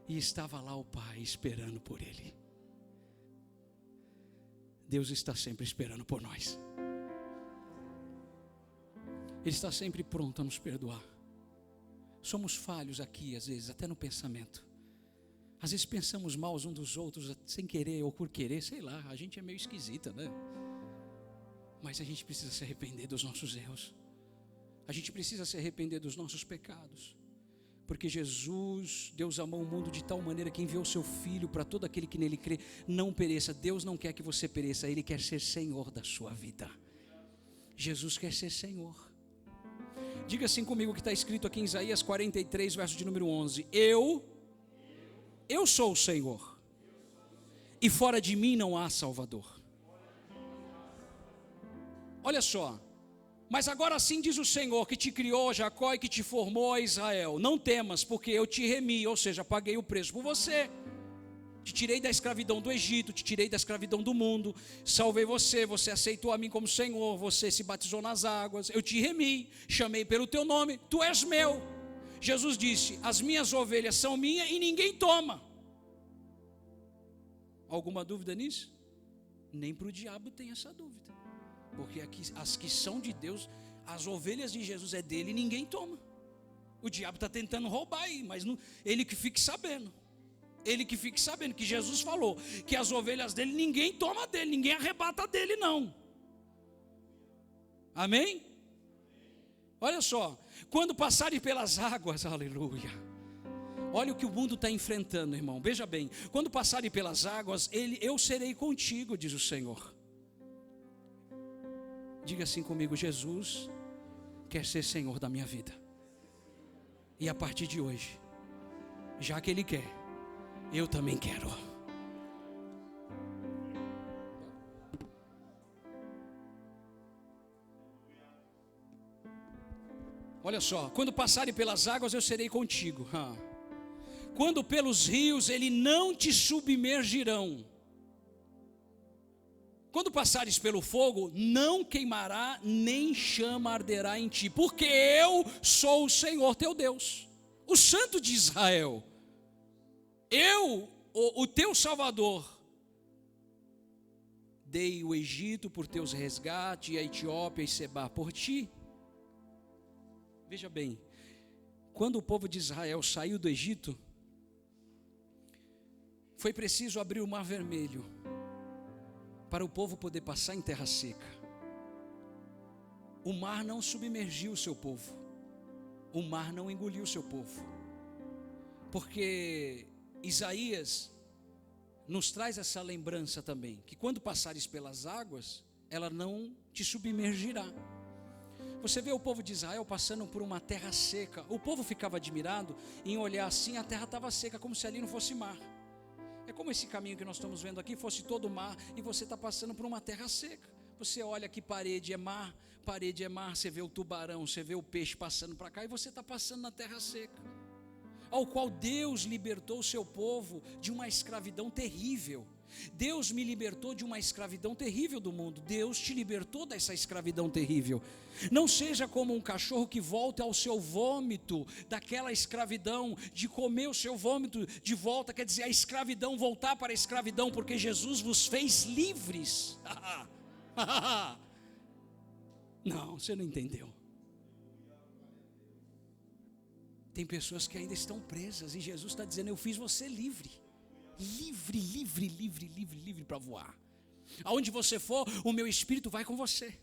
Speaker 1: E estava lá o pai esperando por ele. Deus está sempre esperando por nós. Ele está sempre pronto a nos perdoar. Somos falhos aqui, às vezes, até no pensamento. Às vezes pensamos mal uns dos outros, sem querer ou por querer, sei lá, a gente é meio esquisita, né? Mas a gente precisa se arrepender dos nossos erros. A gente precisa se arrepender dos nossos pecados. Porque Deus amou o mundo de tal maneira que enviou o seu Filho para todo aquele que nele crê não pereça. Deus não quer que você pereça, Ele quer ser Senhor da sua vida. Jesus quer ser Senhor. Diga assim comigo que está escrito aqui em Isaías 43, verso de número 11: Eu sou o Senhor, e fora de mim não há Salvador. Olha só. Mas agora sim diz o Senhor, que te criou, Jacó, e que te formou, Israel: não temas, porque eu te remi, ou seja, paguei o preço por você. Te tirei da escravidão do Egito, te tirei da escravidão do mundo, salvei você, você aceitou a mim como Senhor, você se batizou nas águas, eu te remi, chamei pelo teu nome, tu és meu. Jesus disse: as minhas ovelhas são minhas e ninguém toma. Alguma dúvida nisso? Nem para o diabo tem essa dúvida. Porque aqui, as que são de Deus, as ovelhas de Jesus é dele e ninguém toma. O diabo está tentando roubar aí, mas não, ele que fique sabendo. Ele que fique sabendo que Jesus falou que as ovelhas dele ninguém toma dele, ninguém arrebata dele não. Amém? Olha só, quando passarem pelas águas, aleluia. Olha o que o mundo está enfrentando, irmão. Veja bem, quando passarem pelas águas, eu serei contigo, diz o Senhor. Diga assim comigo: Jesus quer ser Senhor da minha vida. E a partir de hoje, já que Ele quer, eu também quero. Olha só, quando passarem pelas águas eu serei contigo. Quando pelos rios ele não te submergirão. Quando passares pelo fogo, não queimará, nem chama arderá em ti, porque eu sou o Senhor teu Deus, o Santo de Israel. Eu, o teu Salvador. Dei o Egito por teus resgates, e a Etiópia e Sebá por ti. Veja bem, quando o povo de Israel saiu do Egito, foi preciso abrir o Mar Vermelho, para o povo poder passar em terra seca. O mar não submergiu o seu povo, o mar não engoliu o seu povo, porque Isaías nos traz essa lembrança também, que quando passares pelas águas, ela não te submergirá. Você vê o povo de Israel passando por uma terra seca, o povo ficava admirado em olhar assim, a terra estava seca, como se ali não fosse mar. É como esse caminho que nós estamos vendo aqui, fosse todo mar, e você está passando por uma terra seca. Você olha que parede é mar, você vê o tubarão, você vê o peixe passando para cá, e você está passando na terra seca, ao qual Deus libertou o seu povo de uma escravidão terrível. Deus me libertou de uma escravidão terrível do mundo. Deus te libertou dessa escravidão terrível. Não seja como um cachorro que volta ao seu vômito, daquela escravidão, de comer o seu vômito de volta, quer dizer, a escravidão, voltar para a escravidão, porque Jesus vos fez livres. Não, você não entendeu. Tem pessoas que ainda estão presas, e Jesus está dizendo: eu fiz você livre. Livre para voar. Aonde você for, o meu Espírito vai com você.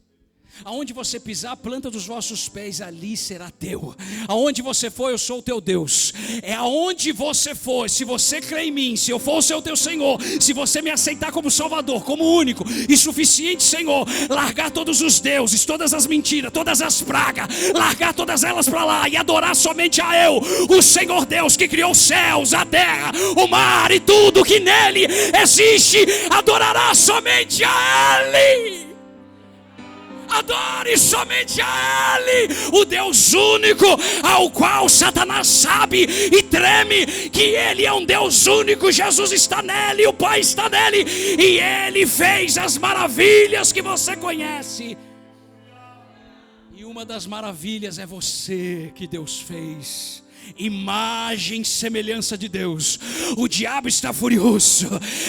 Speaker 1: Aonde você pisar a planta dos vossos pés, ali será teu. Aonde você for, eu sou o teu Deus. É aonde você for, se você crê em mim, se eu for o seu teu Senhor, se você me aceitar como Salvador, como único e suficiente Senhor, largar todos os deuses, todas as mentiras, todas as pragas, largar todas elas para lá e adorar somente a eu, o Senhor Deus que criou os céus, a terra, o mar e tudo que nele existe, adorará somente a Ele. Adore somente a Ele, o Deus único, ao qual Satanás sabe e treme que Ele é um Deus único. Jesus está nele, o Pai está nele, e Ele fez as maravilhas que você conhece. E uma das maravilhas é você que Deus fez. Imagem e semelhança de Deus. O diabo está furioso,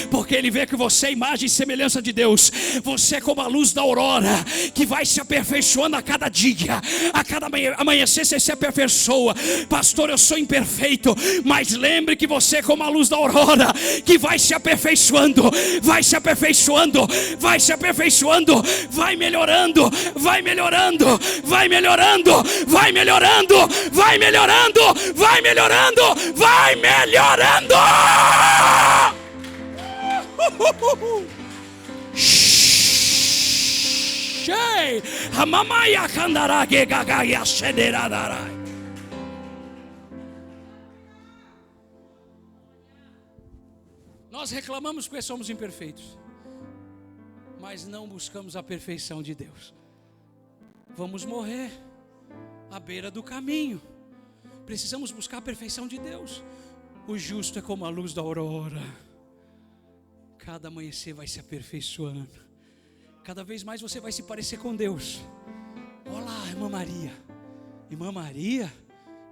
Speaker 1: porque ele vê que você é imagem e semelhança de Deus. Você é como a luz da aurora, que vai se aperfeiçoando a cada dia. A cada amanhecer você se aperfeiçoa. Pastor, eu sou imperfeito, mas lembre que você é como a luz da aurora, que vai se aperfeiçoando, vai se aperfeiçoando, vai se aperfeiçoando, vai melhorando, vai melhorando, vai melhorando, vai melhorando, vai melhorando, vai melhorando, vai melhorando. Nós reclamamos porque somos imperfeitos, mas não buscamos a perfeição de Deus. Vamos morrer à beira do caminho. Precisamos buscar a perfeição de Deus. O justo é como a luz da aurora. Cada amanhecer vai se aperfeiçoando. Cada vez mais você vai se parecer com Deus. Olá, irmã Maria. Irmã Maria?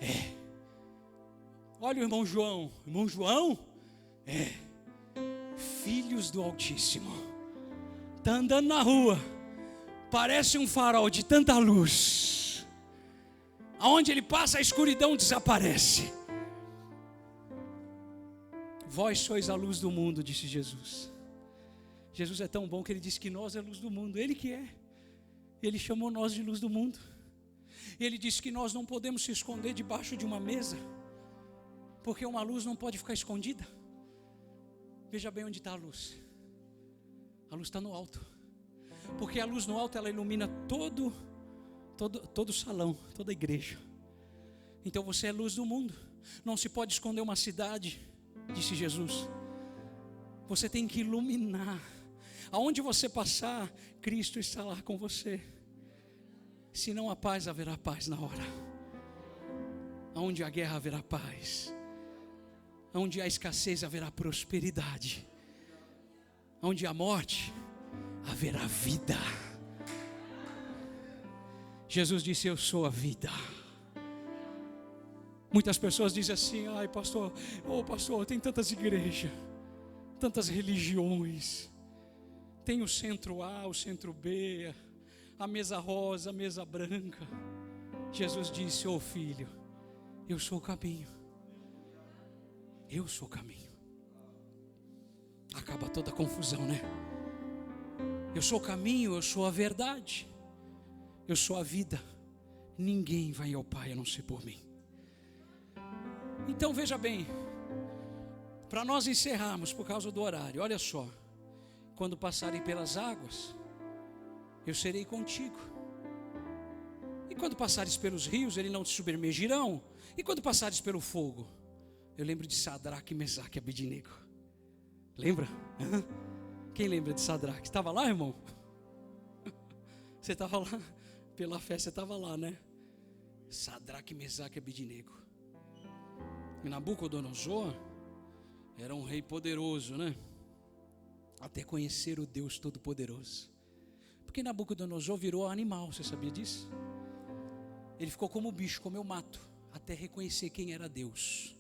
Speaker 1: É. Olha o irmão João. Irmão João? É. Filhos do Altíssimo. Está andando na rua. Parece um farol de tanta luz. Aonde ele passa, a escuridão desaparece. Vós sois a luz do mundo, disse Jesus. Jesus é tão bom que ele disse que nós é a luz do mundo. Ele que é. Ele chamou nós de luz do mundo. Ele disse que nós não podemos se esconder debaixo de uma mesa, porque uma luz não pode ficar escondida. Veja bem onde está a luz. A luz está no alto. Porque a luz no alto, ela ilumina todo o salão, toda a igreja. Então você é luz do mundo. Não se pode esconder uma cidade, disse Jesus. Você tem que iluminar. Aonde você passar, Cristo está lá com você. Se não há paz, haverá paz na hora. Aonde há guerra, haverá paz. Onde há escassez, haverá prosperidade. Onde há morte, haverá vida. Jesus disse: eu sou a vida. Muitas pessoas dizem assim: ai pastor, pastor, tem tantas igrejas. tantas religiões. Tem o centro A, o centro B, a mesa rosa, a mesa branca. Jesus disse: ô filho, eu sou o caminho. Eu sou o caminho. Acaba toda a confusão, né? Eu sou o caminho, eu sou a verdade, eu sou a vida. Ninguém vai ao Pai a não ser por mim. Então veja bem, para nós encerrarmos por causa do horário, olha só. Quando passarem pelas águas, eu serei contigo. E quando passares pelos rios, eles não te submergirão. E quando passares pelo fogo, eu lembro de Sadraque, Mesaque e Abednego. Lembra? Quem lembra de Sadraque? Estava lá, irmão? Você estava lá? Pela fé você estava lá, né? Sadraque, Mesaque e Abednego. E Nabucodonosor era um rei poderoso, né? Até conhecer o Deus Todo-Poderoso. Porque Nabucodonosor virou animal, você sabia disso? Ele ficou como bicho, comeu mato, até reconhecer quem era Deus.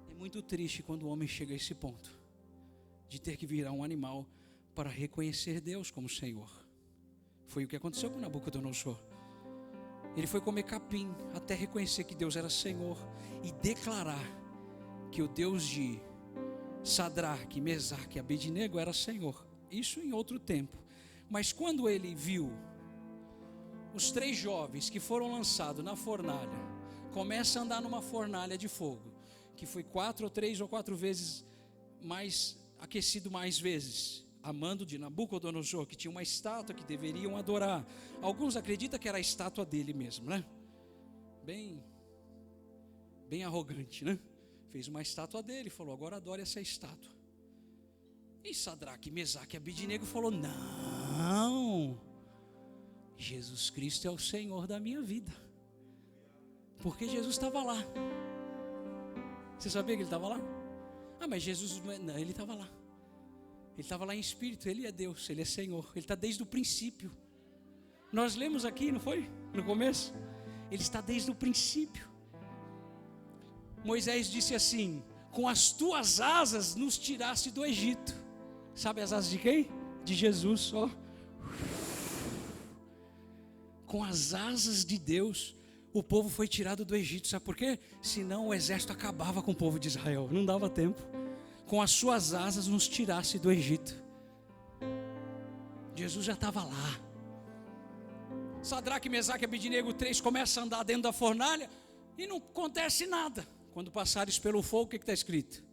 Speaker 1: É muito triste quando o homem chega a esse ponto, de ter que virar um animal para reconhecer Deus como Senhor. Foi o que aconteceu com Nabucodonosor. Ele foi comer capim, até reconhecer que Deus era Senhor, e declarar que o Deus de Sadraque, Mesaque e Abednego era Senhor. Isso em outro tempo. Mas quando ele viu os 3 jovens que foram lançados na fornalha, começa a andar numa fornalha de fogo, que foi 4 ou 3 ou 4 vezes mais aquecido mais vezes, a mando de Nabucodonosor, que tinha uma estátua que deveriam adorar. Alguns acreditam que era a estátua dele mesmo, né? Bem arrogante, né? Fez uma estátua dele, falou: agora adore essa estátua. E Sadraque, Mesaque e Abednego falou: não, Jesus Cristo é o Senhor da minha vida. Porque Jesus estava lá. Você sabia que ele estava lá? Ah, mas Jesus, não, ele estava lá. Ele estava lá em espírito, ele é Deus, ele é Senhor. Ele está desde o princípio. Nós lemos aqui, não foi? No começo. Ele está desde o princípio. Moisés disse assim: com as tuas asas nos tiraste do Egito. Sabe as asas de quem? De Jesus, ó. Com as asas de Deus, o povo foi tirado do Egito. Sabe por quê? Senão o exército acabava com o povo de Israel. Não dava tempo. Com as suas asas nos tirasse do Egito. Jesus já estava lá. Sadraque, Mesaque e Abednego 3 começam a andar dentro da fornalha e não acontece nada. Quando passares pelo fogo, o que está escrito?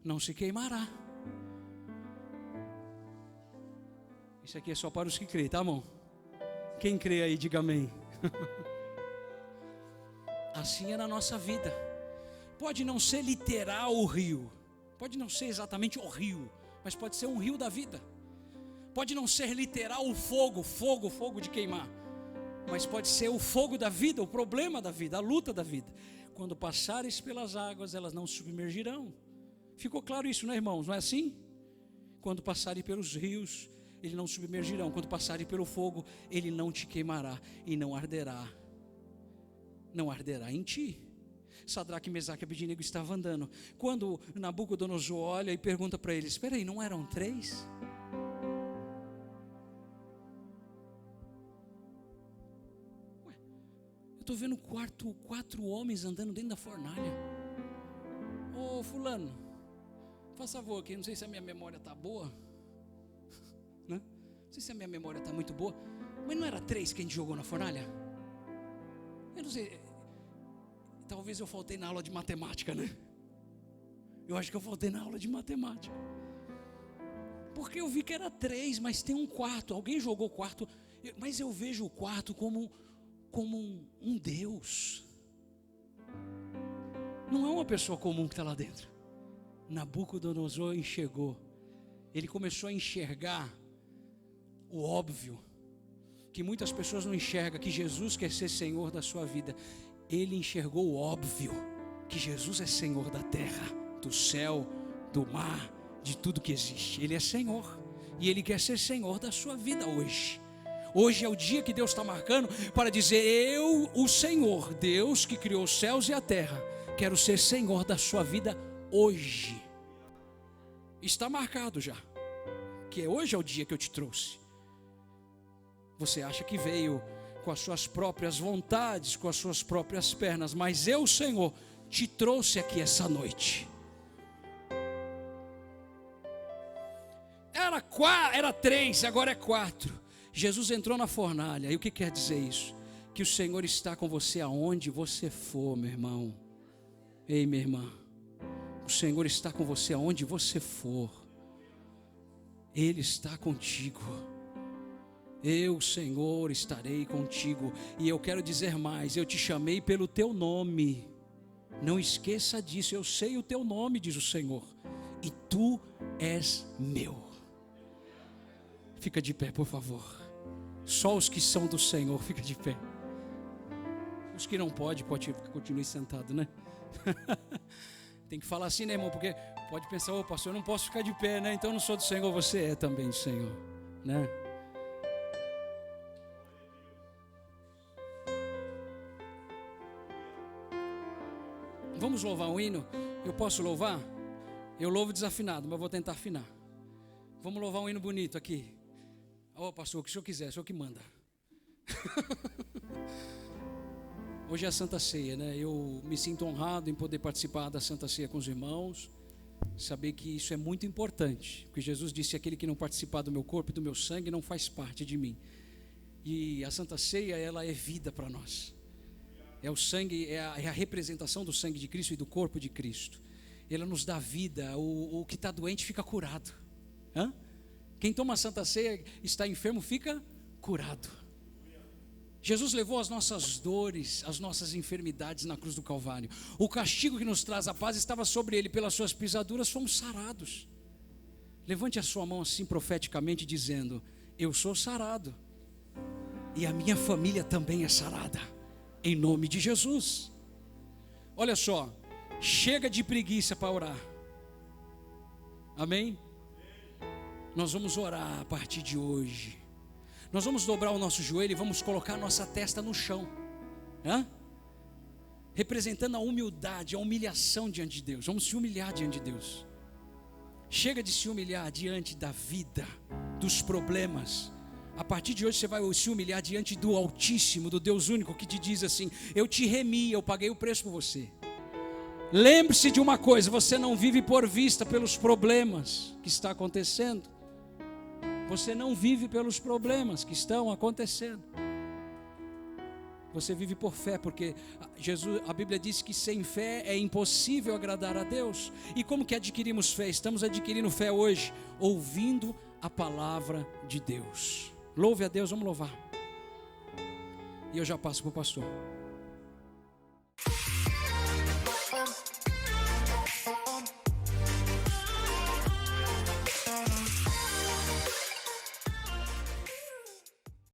Speaker 1: Não se queimará. Isso aqui é só para os que creem, tá bom? Quem crê aí, diga amém. Assim é na nossa vida. Pode não ser literal o rio, pode não ser exatamente o rio, mas pode ser um rio da vida. Pode não ser literal o fogo de queimar, mas pode ser o fogo da vida, o problema da vida, a luta da vida. Quando passares pelas águas, elas não se submergirão. Ficou claro isso, né, irmãos? Não é assim? Quando passarem pelos rios, eles não submergirão. Quando passarem pelo fogo, ele não te queimará e não arderá. Não arderá em ti. Sadraque, Mesaque e Abednego estavam andando. Quando Nabucodonosor olha e pergunta para eles: espera aí, não eram 3? Ué, eu estou vendo 4 homens andando dentro da fornalha. Ô fulano, faça favor aqui, não sei se a minha memória está boa, né? Não sei se a minha memória está muito boa, mas não era 3 que a gente jogou na fornalha? Eu não sei. Talvez eu faltei na aula de matemática, né? Eu acho que eu faltei na aula de matemática. Porque eu vi que era 3, mas tem um quarto. Alguém jogou o quarto. Mas eu vejo o quarto como um Deus. Não é uma pessoa comum que está lá dentro. Nabucodonosor enxergou. Ele começou a enxergar o óbvio, que muitas pessoas não enxergam, que Jesus quer ser Senhor da sua vida. Ele enxergou o óbvio, que Jesus é Senhor da terra, do céu, do mar, de tudo que existe. Ele é Senhor, e Ele quer ser Senhor da sua vida hoje. Hoje é o dia que Deus está marcando para dizer: eu, o Senhor, Deus que criou os céus e a terra, quero ser Senhor da sua vida hoje. Está marcado já, que hoje é o dia que eu te trouxe. Você acha que veio com as suas próprias vontades, com as suas próprias pernas, mas eu, Senhor, te trouxe aqui essa noite. Era 3, agora é 4. Jesus entrou na fornalha. E o que quer dizer isso? Que o Senhor está com você aonde você for, meu irmão. Ei, minha irmã, o Senhor está com você aonde você for. Ele está contigo. Eu, Senhor, estarei contigo. E eu quero dizer mais: eu te chamei pelo teu nome. Não esqueça disso. Eu sei o teu nome, diz o Senhor, e tu és meu. Fica de pé, por favor. Só os que são do Senhor, fica de pé. Os que não pode continue sentado, né? Tem que falar assim, né, irmão? Porque pode pensar: ô pastor, eu não posso ficar de pé, né? Então eu não sou do Senhor. Você é também do Senhor, né? Vamos louvar um hino? Eu posso louvar? Eu louvo desafinado, mas vou tentar afinar. Vamos louvar um hino bonito aqui. Ô pastor, o que o senhor quiser, o senhor que manda. Hoje é a Santa Ceia, né? Eu me sinto honrado em poder participar da Santa Ceia com os irmãos. Saber que isso é muito importante, porque Jesus disse: aquele que não participar do meu corpo e do meu sangue não faz parte de mim. E a Santa Ceia, ela é vida para nós. É o sangue, é a representação do sangue de Cristo e do corpo de Cristo. Ela nos dá vida. O que está doente fica curado. Hã? Quem toma a Santa Ceia, está enfermo, fica curado. Jesus levou as nossas dores, as nossas enfermidades na cruz do Calvário. O castigo que nos traz a paz estava sobre ele. Pelas suas pisaduras fomos sarados. Levante a sua mão assim profeticamente, dizendo: eu sou sarado, e a minha família também é sarada, em nome de Jesus. Olha só, chega de preguiça para orar. Amém? Nós vamos orar a partir de hoje. Nós vamos dobrar o nosso joelho e vamos colocar a nossa testa no chão. Representando a humildade, a humilhação diante de Deus. Vamos se humilhar diante de Deus. Chega de se humilhar diante da vida, dos problemas. A partir de hoje você vai se humilhar diante do Altíssimo, do Deus único, que te diz assim: eu te remi, eu paguei o preço por você. Lembre-se de uma coisa: você não vive por vista pelos problemas que está acontecendo. Você não vive pelos problemas que estão acontecendo. Você vive por fé, porque a Bíblia diz que sem fé é impossível agradar a Deus. E como que adquirimos fé? Estamos adquirindo fé hoje, ouvindo a palavra de Deus. Louve a Deus, vamos louvar. E eu já passo para o pastor.